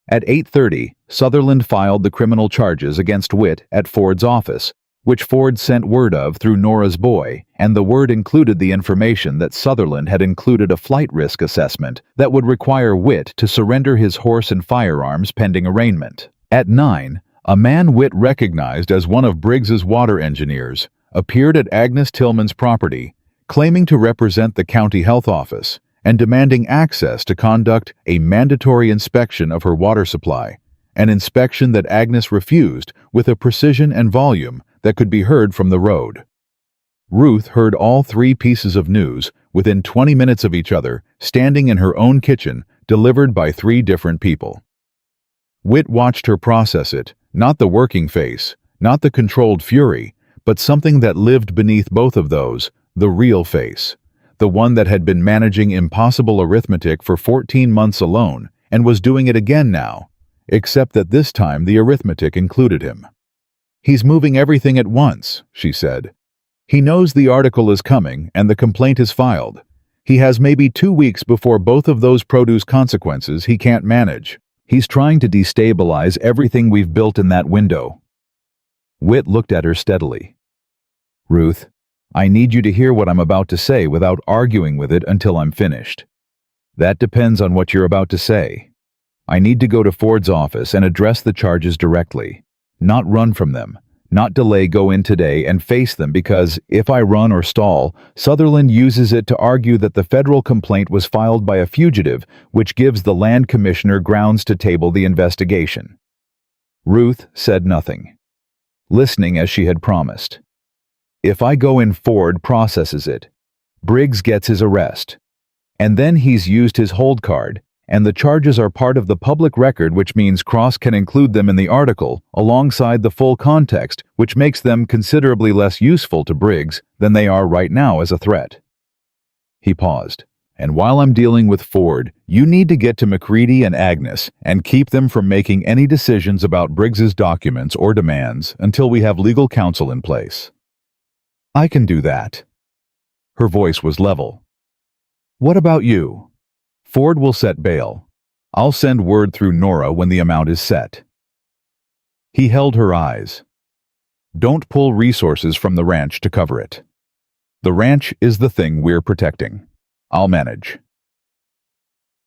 At 8:30, Sutherland filed the criminal charges against Witt at Ford's office, which Ford sent word of through Nora's boy, and the word included the information that Sutherland had included a flight risk assessment that would require Witt to surrender his horse and firearms pending arraignment. At 9, a man Witt recognized as one of Briggs's water engineers appeared at Agnes Tillman's property, claiming to represent the county health office and demanding access to conduct a mandatory inspection of her water supply, an inspection that Agnes refused with a precision and volume that could be heard from the road. Ruth heard all three pieces of news within 20 minutes of each other, standing in her own kitchen, delivered by three different people. Witt watched her process it, not the working face, not the controlled fury, but something that lived beneath both of those, the real face, the one that had been managing impossible arithmetic for 14 months alone and was doing it again now, except that this time the arithmetic included him. "He's moving everything at once," she said. "He knows the article is coming and the complaint is filed. He has maybe 2 weeks before both of those produce consequences he can't manage. He's trying to destabilize everything we've built in that window." Witt looked at her steadily. "Ruth, I need you to hear what I'm about to say without arguing with it until I'm finished. That depends on what you're about to say. I need to go to Ford's office and address the charges directly, not run from them, not delay go in today and face them because, if I run or stall, Sutherland uses it to argue that the federal complaint was filed by a fugitive, which gives the land commissioner grounds to table the investigation." Ruth said nothing, listening as she had promised. "If I go in, Ford processes it. Briggs gets his arrest. And then he's used his hold card, and the charges are part of the public record, which means Cross can include them in the article, alongside the full context, which makes them considerably less useful to Briggs than they are right now as a threat." He paused. "And while I'm dealing with Ford, you need to get to McCready and Agnes and keep them from making any decisions about Briggs's documents or demands until we have legal counsel in place." "I can do that." Her voice was level. "What about you?" "Ford will set bail. I'll send word through Nora when the amount is set." He held her eyes. "Don't pull resources from the ranch to cover it. The ranch is the thing we're protecting. I'll manage."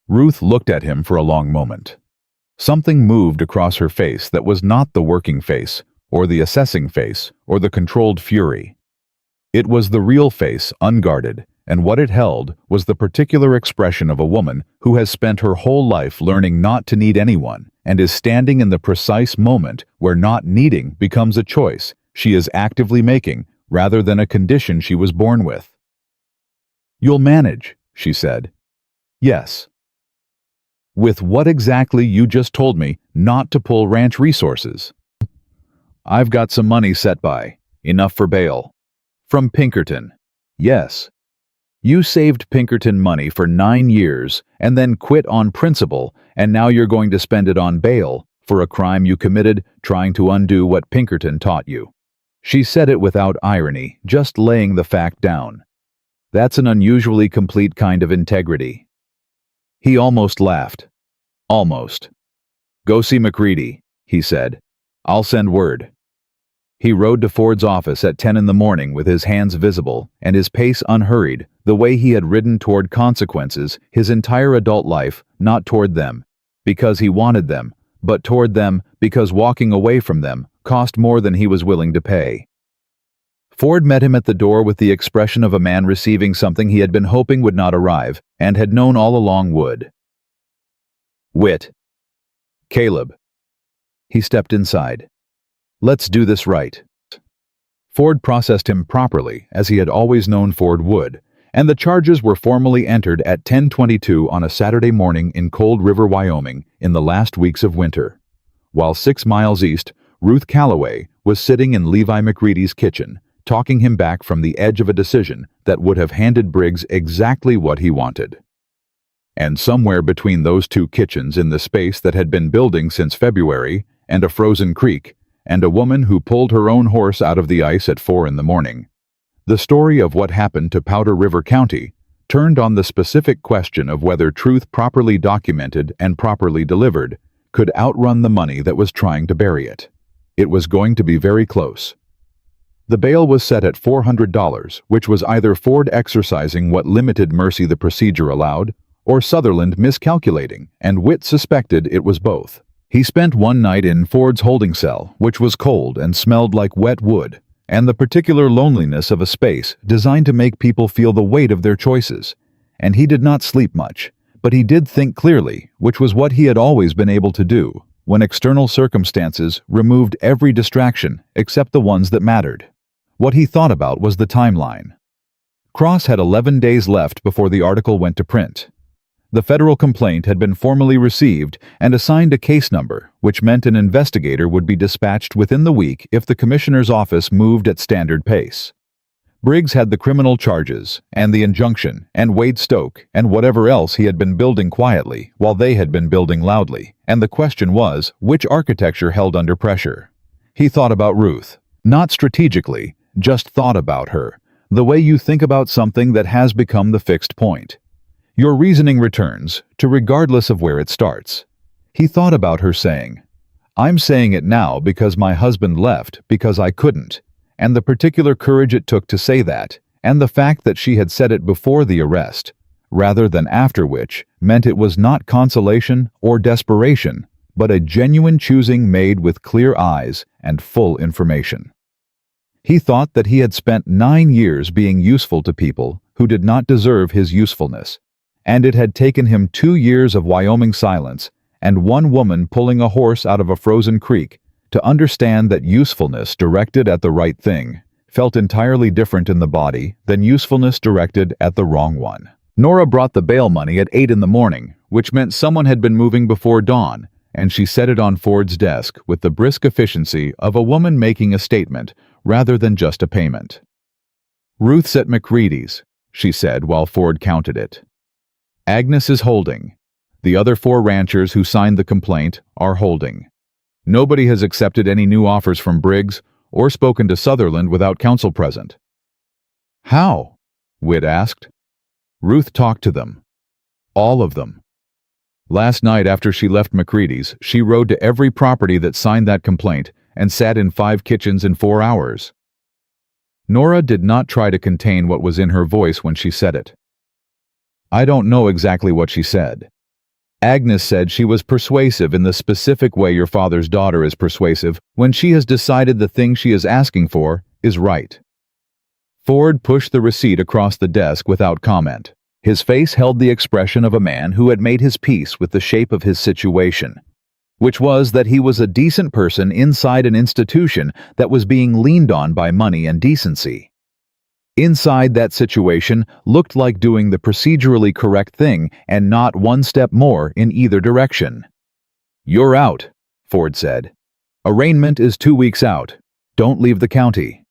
Ruth looked at him for a long moment. Something moved across her face that was not the working face, or the assessing face, or the controlled fury. It was the real face, unguarded, and what it held was the particular expression of a woman who has spent her whole life learning not to need anyone and is standing in the precise moment where not needing becomes a choice she is actively making rather than a condition she was born with. "You'll manage," she said. "Yes." "With what exactly you just told me not to pull ranch resources?" "I've got some money set by, enough for bail." "From Pinkerton?" "Yes." "You saved Pinkerton money for 9 years and then quit on principle, and now you're going to spend it on bail for a crime you committed trying to undo what Pinkerton taught you." She said it without irony, just laying the fact down. "That's an unusually complete kind of integrity." He almost laughed. "Almost." "Go see McCready," he said. "I'll send word." He rode to Ford's office at 10 in the morning with his hands visible and his pace unhurried, the way he had ridden toward consequences his entire adult life, not toward them, because he wanted them, but toward them because walking away from them cost more than he was willing to pay. Ford met him at the door with the expression of a man receiving something he had been hoping would not arrive and had known all along would. "Witt." "Caleb." He stepped inside. "Let's do this right." Ford processed him properly, as he had always known Ford would, and the charges were formally entered at 10:22 on a Saturday morning in Cold River, Wyoming, in the last weeks of winter. While 6 miles east, Ruth Calloway was sitting in Levi McCready's kitchen, talking him back from the edge of a decision that would have handed Briggs exactly what he wanted. And somewhere between those two kitchens, in the space that had been building since February, and a frozen creek, and a woman who pulled her own horse out of the ice at 4 in the morning, the story of what happened to Powder River County, turned on the specific question of whether truth properly documented and properly delivered could outrun the money that was trying to bury it. It was going to be very close. The bail was set at $400, which was either Ford exercising what limited mercy the procedure allowed, or Sutherland miscalculating, and Witt suspected it was both. He spent one night in Ford's holding cell, which was cold and smelled like wet wood, and the particular loneliness of a space designed to make people feel the weight of their choices. And he did not sleep much, but he did think clearly, which was what he had always been able to do, when external circumstances removed every distraction except the ones that mattered. What he thought about was the timeline. Cross had 11 days left before the article went to print. The federal complaint had been formally received and assigned a case number, which meant an investigator would be dispatched within the week if the commissioner's office moved at standard pace. Briggs had the criminal charges, and the injunction, and Wade Stoke, and whatever else he had been building quietly, while they had been building loudly, and the question was, which architecture held under pressure? He thought about Ruth. Not strategically, just thought about her, the way you think about something that has become the fixed point. Your reasoning returns to regardless of where it starts. He thought about her saying, "I'm saying it now because my husband left because I couldn't," and the particular courage it took to say that, and the fact that she had said it before the arrest, rather than after, which meant it was not consolation or desperation, but a genuine choosing made with clear eyes and full information. He thought that he had spent 9 years being useful to people who did not deserve his usefulness, and it had taken him 2 years of Wyoming silence and one woman pulling a horse out of a frozen creek to understand that usefulness directed at the right thing felt entirely different in the body than usefulness directed at the wrong one. Nora brought the bail money at 8 in the morning, which meant someone had been moving before dawn, and she set it on Ford's desk with the brisk efficiency of a woman making a statement rather than just a payment. "Ruth's at McCready's," she said while Ford counted it. "Agnes is holding. The other 4 ranchers who signed the complaint are holding. Nobody has accepted any new offers from Briggs or spoken to Sutherland without counsel present." "How?" Witt asked. "Ruth talked to them. All of them. Last night after she left McCready's, she rode to every property that signed that complaint and sat in 5 kitchens in 4 hours." Nora did not try to contain what was in her voice when she said it. "I don't know exactly what she said. Agnes said she was persuasive in the specific way your father's daughter is persuasive when she has decided the thing she is asking for is right." Ford pushed the receipt across the desk without comment. His face held the expression of a man who had made his peace with the shape of his situation, which was that he was a decent person inside an institution that was being leaned on by money and decency. Inside that situation looked like doing the procedurally correct thing and not one step more in either direction. "You're out," Ford said. "Arraignment is 2 weeks out. Don't leave the county."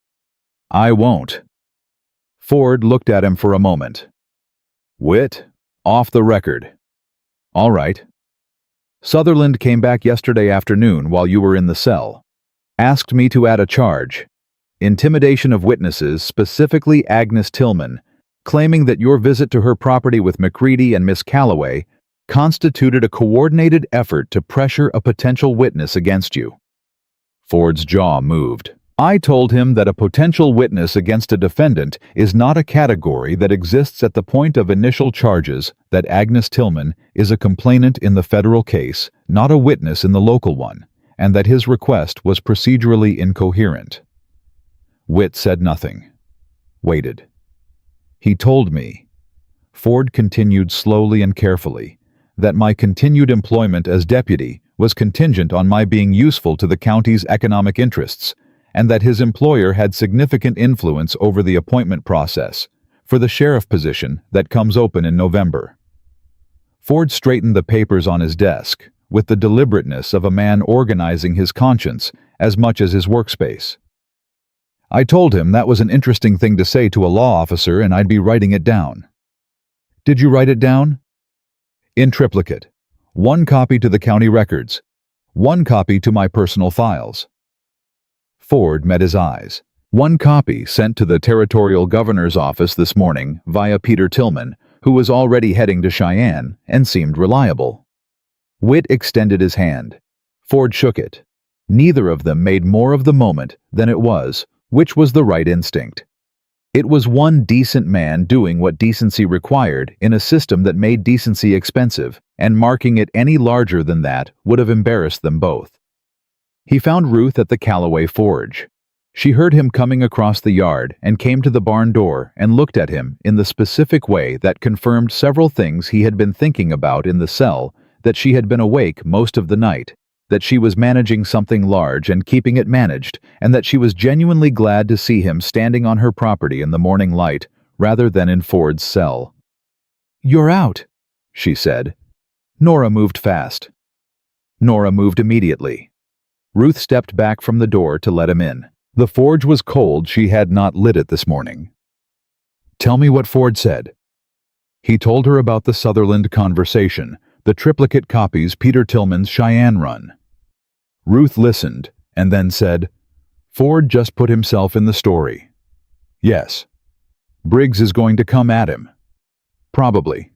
"I won't." Ford looked at him for a moment. "Witt, off the record." "All right." "Sutherland came back yesterday afternoon while you were in the cell. Asked me to add a charge. Intimidation of witnesses, specifically Agnes Tillman, claiming that your visit to her property with McCready and Miss Calloway constituted a coordinated effort to pressure a potential witness against you." Ford's jaw moved. "I told him that a potential witness against a defendant is not a category that exists at the point of initial charges, that Agnes Tillman is a complainant in the federal case, not a witness in the local one, and that his request was procedurally incoherent." Witt said nothing. Waited. "He told me," Ford continued slowly and carefully, "that my continued employment as deputy was contingent on my being useful to the county's economic interests, and that his employer had significant influence over the appointment process for the sheriff position that comes open in November." Ford straightened the papers on his desk with the deliberateness of a man organizing his conscience as much as his workspace. "I told him that was an interesting thing to say to a law officer and I'd be writing it down." "Did you write it down?" "In triplicate. 1 copy to the county records. 1 copy to my personal files." Ford met his eyes. 1 copy sent to the territorial governor's office this morning via Peter Tillman who was already heading to Cheyenne and seemed reliable. Whit extended his hand. Ford shook it. Neither of them made more of the moment than it was, which was the right instinct. It was one decent man doing what decency required in a system that made decency expensive, and marking it any larger than that would have embarrassed them both. He found Ruth at the Callaway Forge. She heard him coming across the yard and came to the barn door and looked at him in the specific way that confirmed several things he had been thinking about in the cell: that she had been awake most of the night, that she was managing something large and keeping it managed, and that she was genuinely glad to see him standing on her property in the morning light rather than in Ford's cell. "You're out," she said. Nora moved fast. Nora moved immediately. Ruth stepped back from the door to let him in. The forge was cold. She had not lit it this morning. "Tell me what Ford said." He told her about the Sutherland conversation, the triplicate copies Peter Tillman's Cheyenne run. Ruth listened and then said, "Ford just put himself in the story." "Yes. Briggs is going to come at him." "Probably.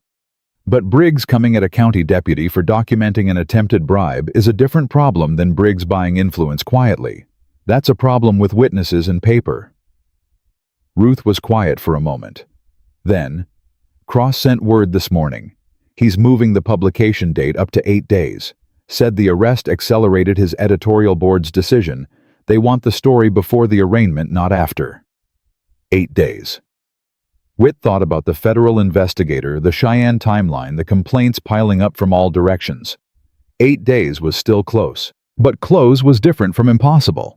But Briggs coming at a county deputy for documenting an attempted bribe is a different problem than Briggs buying influence quietly. That's a problem with witnesses and paper." Ruth was quiet for a moment. Then, "Cross sent word this morning. He's moving the publication date up to 8 days. Said the arrest accelerated his editorial board's decision. They want the story before the arraignment, not after." 8 days. Whit thought about the federal investigator, the Cheyenne timeline, the complaints piling up from all directions. 8 days was still close, but close was different from impossible.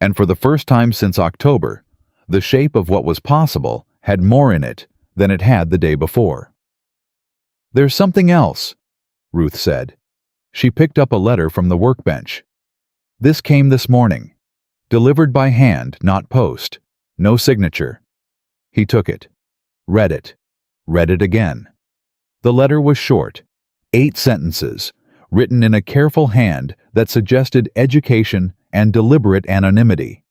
And for the first time since October, the shape of what was possible had more in it than it had the day before. "There's something else," Ruth said. She picked up a letter from the workbench. "This came this morning. Delivered by hand, not post. No signature." He took it. Read it again. The letter was short, 8 sentences, written in a careful hand that suggested education and deliberate anonymity.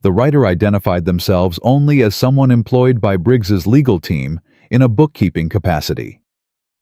The writer identified themselves only as someone employed by Briggs's legal team in a bookkeeping capacity.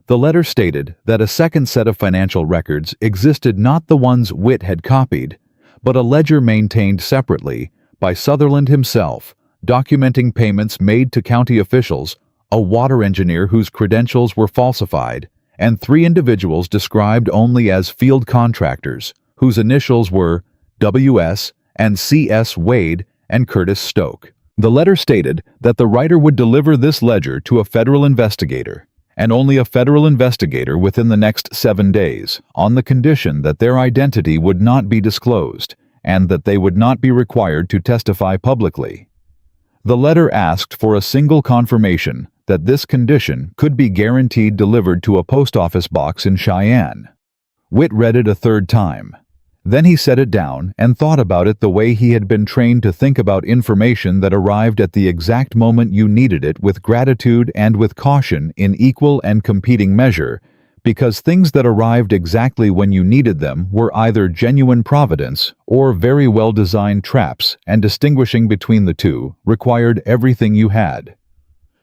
The letter stated that a second set of financial records existed, not the ones Whit had copied, but a ledger maintained separately by Sutherland himself, documenting payments made to county officials, a water engineer whose credentials were falsified, and 3 individuals described only as field contractors, whose initials were W.S. and C.S. Wade and Curtis Stoke. The letter stated that the writer would deliver this ledger to a federal investigator, and only a federal investigator within the next 7 days, on the condition that their identity would not be disclosed, and that they would not be required to testify publicly. The letter asked for a single confirmation that this condition could be guaranteed delivered to a post office box in Cheyenne. Whit read it a third time. Then he set it down and thought about it the way he had been trained to think about information that arrived at the exact moment you needed it, with gratitude and with caution in equal and competing measure, because things that arrived exactly when you needed them were either genuine providence or very well-designed traps, and distinguishing between the two required everything you had.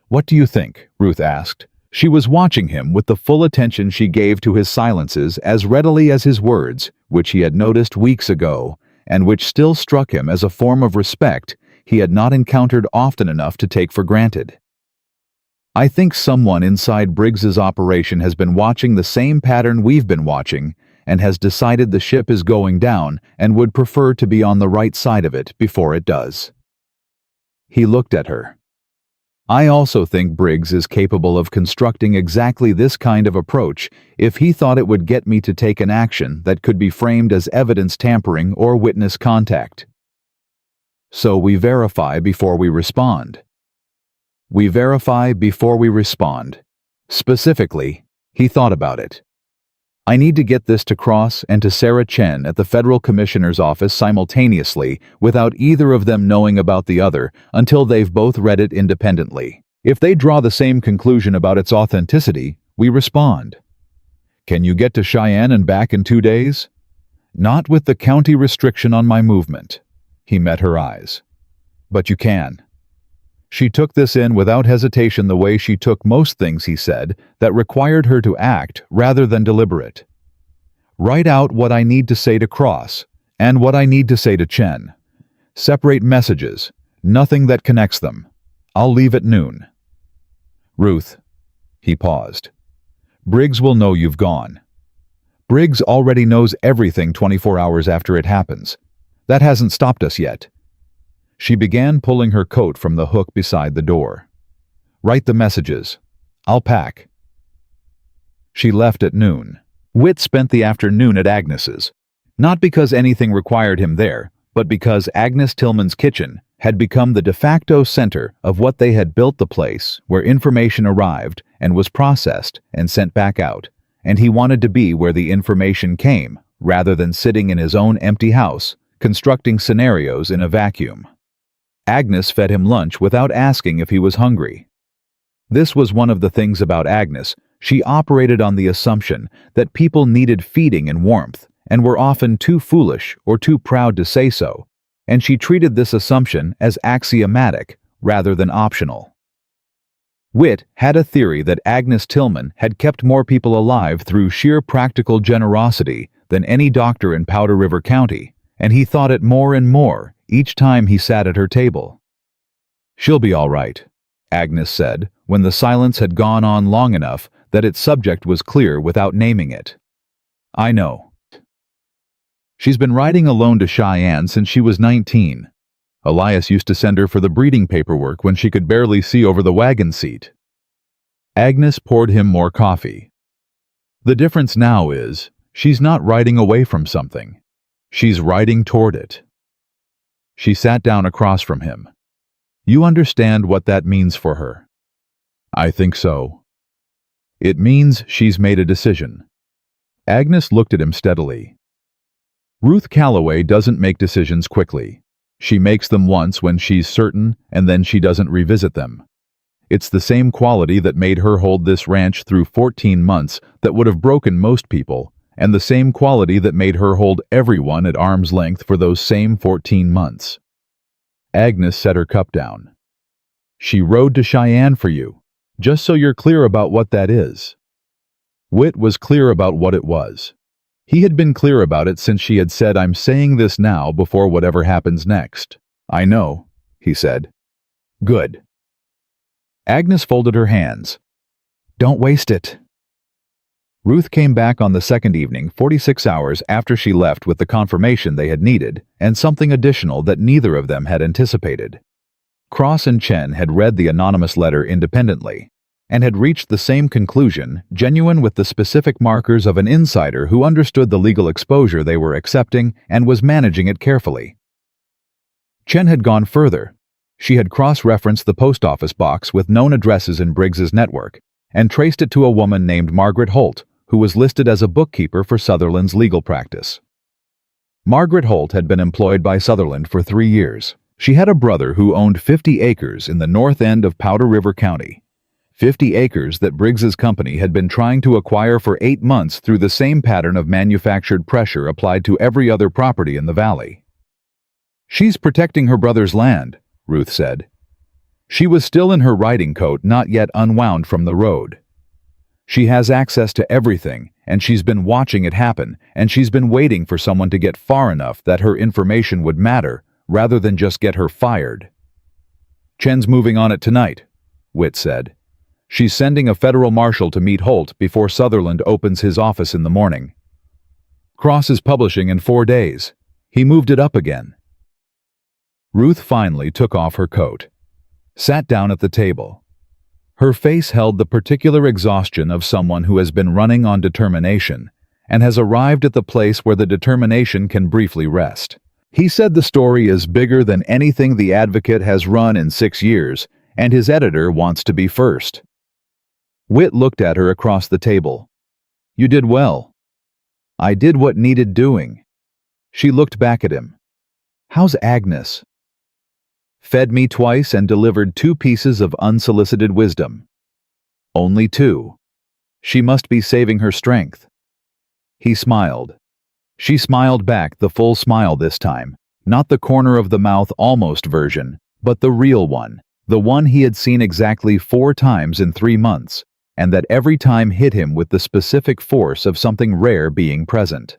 "What do you think?" Ruth asked. She was watching him with the full attention she gave to his silences as readily as his words, which he had noticed weeks ago, and which still struck him as a form of respect he had not encountered often enough to take for granted. "I think someone inside Briggs's operation has been watching the same pattern we've been watching and has decided the ship is going down and would prefer to be on the right side of it before it does." He looked at her. "I also think Briggs is capable of constructing exactly this kind of approach if he thought it would get me to take an action that could be framed as evidence tampering or witness contact. So we verify before we respond." "We verify before we respond." Specifically, he thought about it. "I need to get this to Cross and to Sarah Chen at the Federal Commissioner's office simultaneously, without either of them knowing about the other until they've both read it independently. If they draw the same conclusion about its authenticity, we respond." "Can you get to Cheyenne and back in 2 days?" "Not with the county restriction on my movement." He met her eyes. "But you can." She took this in without hesitation the way she took most things he said that required her to act rather than deliberate. Write out what I need to say to Cross, and what I need to say to Chen. Separate messages, nothing that connects them. I'll leave at noon. Ruth. He paused. Briggs will know you've gone. Briggs already knows everything 24 hours after it happens. That hasn't stopped us yet. She began pulling her coat from the hook beside the door. Write the messages. I'll pack. She left at noon. Whit spent the afternoon at Agnes's. Not because anything required him there, but because Agnes Tillman's kitchen had become the de facto center of what they had built, the place where information arrived and was processed and sent back out, and he wanted to be where the information came, rather than sitting in his own empty house, constructing scenarios in a vacuum. Agnes fed him lunch without asking if he was hungry. This was one of the things about Agnes. She operated on the assumption that people needed feeding and warmth, and were often too foolish or too proud to say so, and she treated this assumption as axiomatic rather than optional. Whit had a theory that Agnes Tillman had kept more people alive through sheer practical generosity than any doctor in Powder River County, and he thought it more and more each time he sat at her table. She'll be all right, Agnes said, when the silence had gone on long enough that its subject was clear without naming it. I know. She's been riding alone to Cheyenne since she was 19. Elias used to send her for the breeding paperwork when she could barely see over the wagon seat. Agnes poured him more coffee. The difference now is, she's not riding away from something. She's riding toward it. She sat down across from him. You understand what that means for her? I think so. It means she's made a decision. Agnes looked at him steadily. Ruth Calloway doesn't make decisions quickly. She makes them once when she's certain, and then she doesn't revisit them. It's the same quality that made her hold this ranch through 14 months that would have broken most people, and the same quality that made her hold everyone at arm's length for those same 14 months. Agnes set her cup down. She rode to Cheyenne for you, just so you're clear about what that is. Whit was clear about what it was. He had been clear about it since she had said, I'm saying this now before whatever happens next. I know, he said. Good. Agnes folded her hands. Don't waste it. Ruth came back on the second evening, 46 hours after she left, with the confirmation they had needed, and something additional that neither of them had anticipated. Cross and Chen had read the anonymous letter independently, and had reached the same conclusion, genuine with the specific markers of an insider who understood the legal exposure they were accepting and was managing it carefully. Chen had gone further. She had cross-referenced the post office box with known addresses in Briggs's network, and traced it to a woman named Margaret Holt, who was listed as a bookkeeper for Sutherland's legal practice. Margaret Holt had been employed by Sutherland for 3 years. She had a brother who owned 50 acres in the north end of Powder River County. 50 acres that Briggs's company had been trying to acquire for 8 months through the same pattern of manufactured pressure applied to every other property in the valley. She's protecting her brother's land, Ruth said. She was still in her riding coat, not yet unwound from the road. She has access to everything, and she's been watching it happen, and she's been waiting for someone to get far enough that her information would matter, rather than just get her fired. Chen's moving on it tonight, Whit said. She's sending a federal marshal to meet Holt before Sutherland opens his office in the morning. Cross is publishing in 4 days. He moved it up again. Ruth finally took off her coat, sat down at the table. Her face held the particular exhaustion of someone who has been running on determination and has arrived at the place where the determination can briefly rest. He said the story is bigger than anything the Advocate has run in 6 years, and his editor wants to be first. Whit looked at her across the table. You did well. I did what needed doing. She looked back at him. How's Agnes? Fed me twice and delivered 2 pieces of unsolicited wisdom. Only 2. She must be saving her strength. He smiled. She smiled back, the full smile this time, not the corner of the mouth almost version, but the real one, the one he had seen exactly 4 times in 3 months, and that every time hit him with the specific force of something rare being present.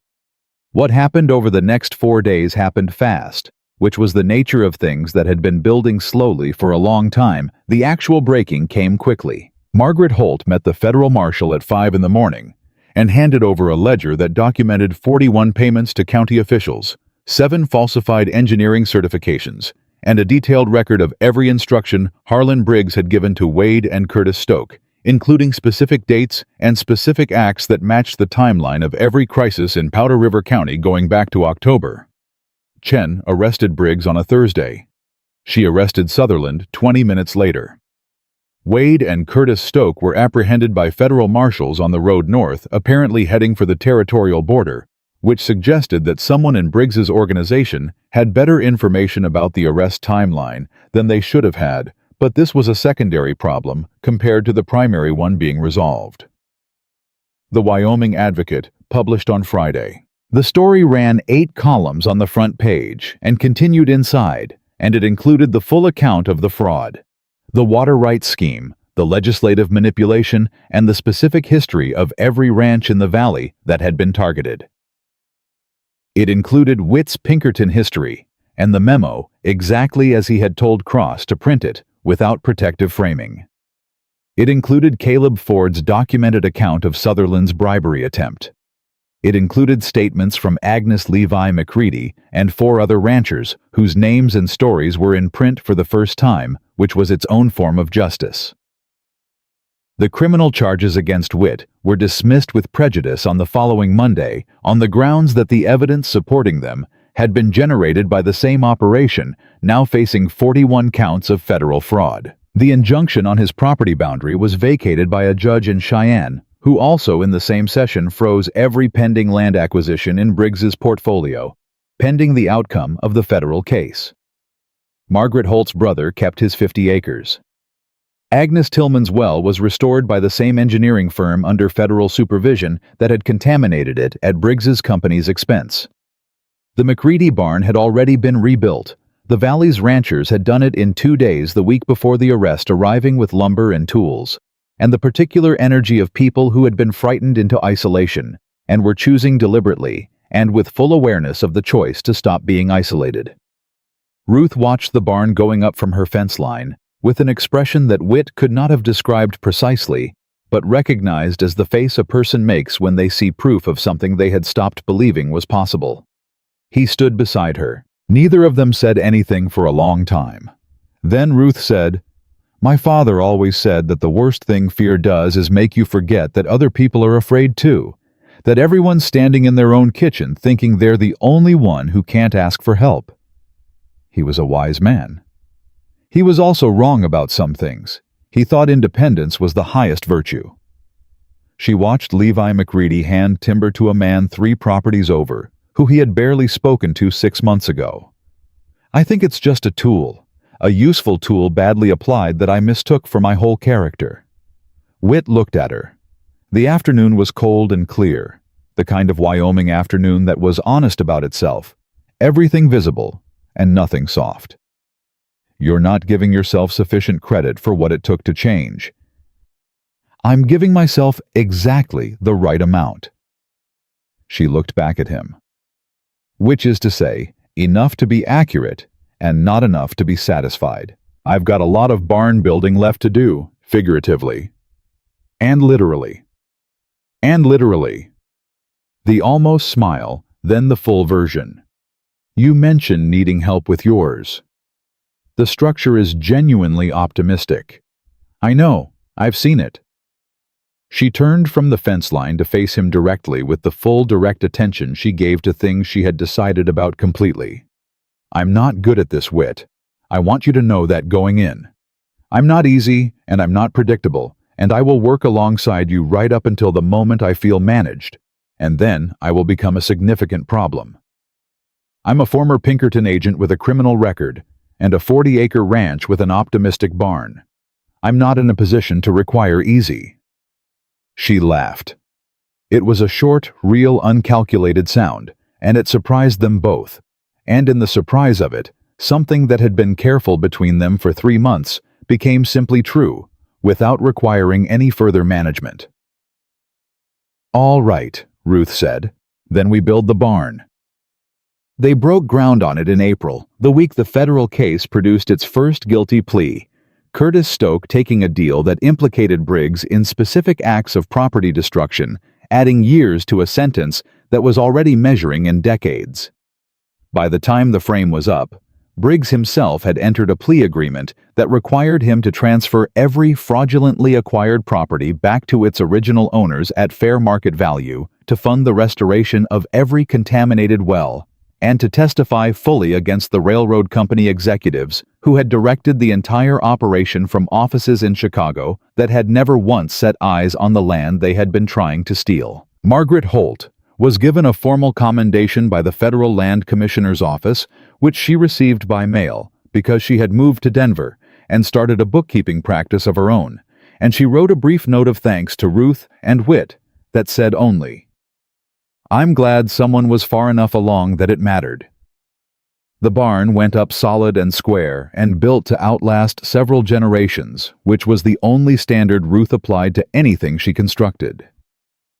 What happened over the next 4 days happened fast, which was the nature of things that had been building slowly for a long time. The actual breaking came quickly. Margaret Holt met the federal marshal at 5 in the morning and handed over a ledger that documented 41 payments to county officials, 7 falsified engineering certifications, and a detailed record of every instruction Harlan Briggs had given to Wade and Curtis Stoke, including specific dates and specific acts that matched the timeline of every crisis in Powder River County going back to October. Chen arrested Briggs on a Thursday. She arrested Sutherland 20 minutes later. Wade and Curtis Stoke were apprehended by federal marshals on the road north, apparently heading for the territorial border, which suggested that someone in Briggs's organization had better information about the arrest timeline than they should have had, but this was a secondary problem compared to the primary one being resolved. The Wyoming Advocate published on Friday. The story ran 8 columns on the front page and continued inside, and it included the full account of the fraud, the water rights scheme, the legislative manipulation, and the specific history of every ranch in the valley that had been targeted. It included Witt's Pinkerton history and the memo exactly as he had told Cross to print it without protective framing. It included Caleb Ford's documented account of Sutherland's bribery attempt. It included statements from Agnes Levi McCready and 4 other ranchers whose names and stories were in print for the first time, which was its own form of justice. The criminal charges against Witt were dismissed with prejudice on the following Monday on the grounds that the evidence supporting them had been generated by the same operation, now facing 41 counts of federal fraud. The injunction on his property boundary was vacated by a judge in Cheyenne, who also in the same session froze every pending land acquisition in Briggs's portfolio, pending the outcome of the federal case. Margaret Holt's brother kept his 50 acres. Agnes Tillman's well was restored by the same engineering firm under federal supervision that had contaminated it at Briggs's company's expense. The McCready barn had already been rebuilt. The valley's ranchers had done it in 2 days the week before the arrest, arriving with lumber and tools, and the particular energy of people who had been frightened into isolation and were choosing deliberately and with full awareness of the choice to stop being isolated. Ruth watched the barn going up from her fence line with an expression that Witt could not have described precisely, but recognized as the face a person makes when they see proof of something they had stopped believing was possible. He stood beside her. Neither of them said anything for a long time. Then Ruth said, "My father always said that the worst thing fear does is make you forget that other people are afraid too, that everyone's standing in their own kitchen thinking they're the only one who can't ask for help." He was a wise man. He was also wrong about some things. He thought independence was the highest virtue. She watched Levi McCready hand timber to a man 3 properties over, who he had barely spoken to 6 months ago. "I think it's just a tool, a useful tool badly applied that I mistook for my whole character." Witt looked at her. The afternoon was cold and clear, the kind of Wyoming afternoon that was honest about itself, everything visible and nothing soft. "You're not giving yourself sufficient credit for what it took to change." "I'm giving myself exactly the right amount." She looked back at him. "Which is to say, enough to be accurate and not enough to be satisfied. I've got a lot of barn building left to do, figuratively. And literally. And literally." The almost smile, then the full version. "You mentioned needing help with yours. The structure is genuinely optimistic. I know, I've seen it." She turned from the fence line to face him directly with the full direct attention she gave to things she had decided about completely. "I'm not good at this, Witt. I want you to know that going in. I'm not easy, and I'm not predictable, and I will work alongside you right up until the moment I feel managed, and then I will become a significant problem. I'm a former Pinkerton agent with a criminal record, and a 40-acre ranch with an optimistic barn. I'm not in a position to require easy." She laughed. It was a short, real, uncalculated sound, and it surprised them both. And in the surprise of it, something that had been careful between them for 3 months became simply true, without requiring any further management. "All right," Ruth said. "Then we build the barn." They broke ground on it in April, the week the federal case produced its first guilty plea, Curtis Stoke taking a deal that implicated Briggs in specific acts of property destruction, adding years to a sentence that was already measuring in decades. By the time the frame was up, Briggs himself had entered a plea agreement that required him to transfer every fraudulently acquired property back to its original owners at fair market value, to fund the restoration of every contaminated well, and to testify fully against the railroad company executives who had directed the entire operation from offices in Chicago that had never once set eyes on the land they had been trying to steal. Margaret Holt was given a formal commendation by the Federal Land Commissioner's office, which she received by mail because she had moved to Denver and started a bookkeeping practice of her own, and she wrote a brief note of thanks to Ruth and Whit that said only, "I'm glad someone was far enough along that it mattered." The barn went up solid and square and built to outlast several generations, which was the only standard Ruth applied to anything she constructed.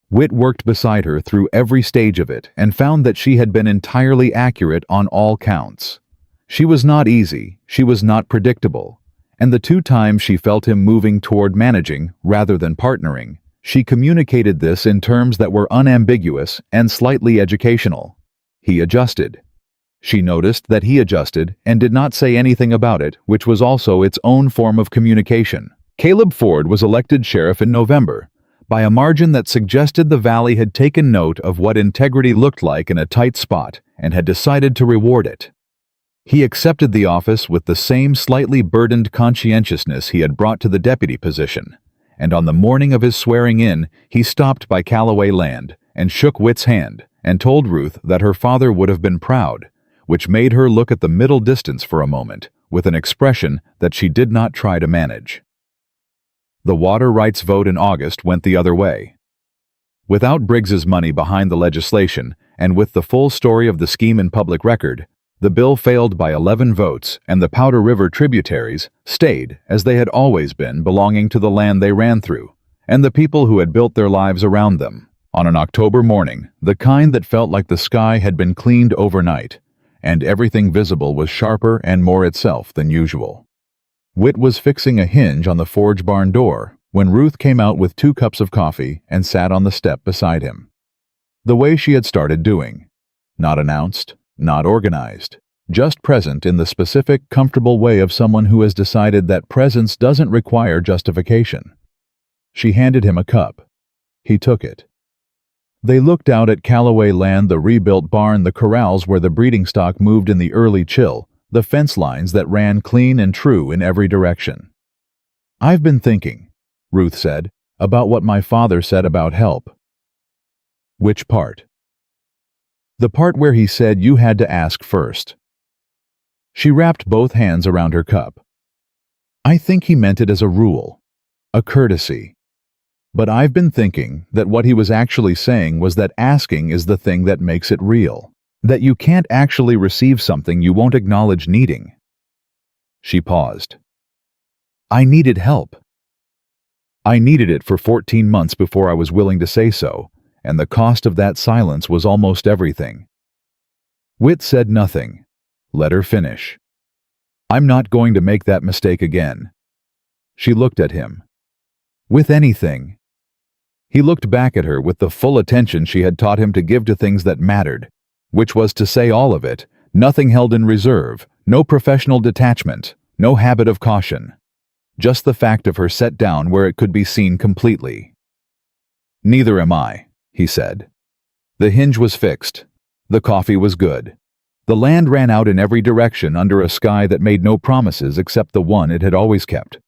Whit worked beside her through every stage of it and found that she had been entirely accurate on all counts. She was not easy, she was not predictable, and the 2 times she felt him moving toward managing rather than partnering, she communicated this in terms that were unambiguous and slightly educational. He adjusted. She noticed that he adjusted and did not say anything about it, which was also its own form of communication. Caleb Ford was elected sheriff in November, by a margin that suggested the valley had taken note of what integrity looked like in a tight spot and had decided to reward it. He accepted the office with the same slightly burdened conscientiousness he had brought to the deputy position, and on the morning of his swearing in, he stopped by Callaway Land and shook Whit's hand and told Ruth that her father would have been proud, which made her look at the middle distance for a moment with an expression that she did not try to manage. The water rights vote in August went the other way. Without Briggs's money behind the legislation, and with the full story of the scheme in public record, the bill failed by 11 votes, and the Powder River tributaries stayed, as they had always been, belonging to the land they ran through, and the people who had built their lives around them. On an October morning, the kind that felt like the sky had been cleaned overnight, and everything visible was sharper and more itself than usual. Whit was fixing a hinge on the forge barn door when Ruth came out with 2 cups of coffee and sat on the step beside him. The way she had started doing. Not announced, not organized, just present in the specific, comfortable way of someone who has decided that presence doesn't require justification. She handed him a cup. He took it. They looked out at Callaway Land, the rebuilt barn, the corrals where the breeding stock moved in the early chill, the fence lines that ran clean and true in every direction. "I've been thinking," Ruth said, "about what my father said about help." "Which part?" "The part where he said you had to ask first." She wrapped both hands around her cup. "I think he meant it as a rule, a courtesy. But I've been thinking that what he was actually saying was that asking is the thing that makes it real. That you can't actually receive something you won't acknowledge needing." She paused. "I needed help. I needed it for 14 months before I was willing to say so, and the cost of that silence was almost everything." Whit said nothing. Let her finish. "I'm not going to make that mistake again." She looked at him. "With anything." He looked back at her with the full attention she had taught him to give to things that mattered, which was to say all of it, nothing held in reserve, no professional detachment, no habit of caution. Just the fact of her set down where it could be seen completely. "Neither am I," he said. The hinge was fixed. The coffee was good. The land ran out in every direction under a sky that made no promises except the one it had always kept.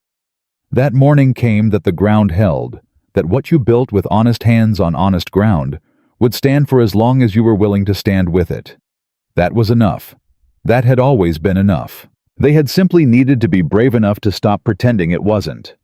That morning came that the ground held, that what you built with honest hands on honest ground would stand for as long as you were willing to stand with it. That was enough. That had always been enough. They had simply needed to be brave enough to stop pretending it wasn't.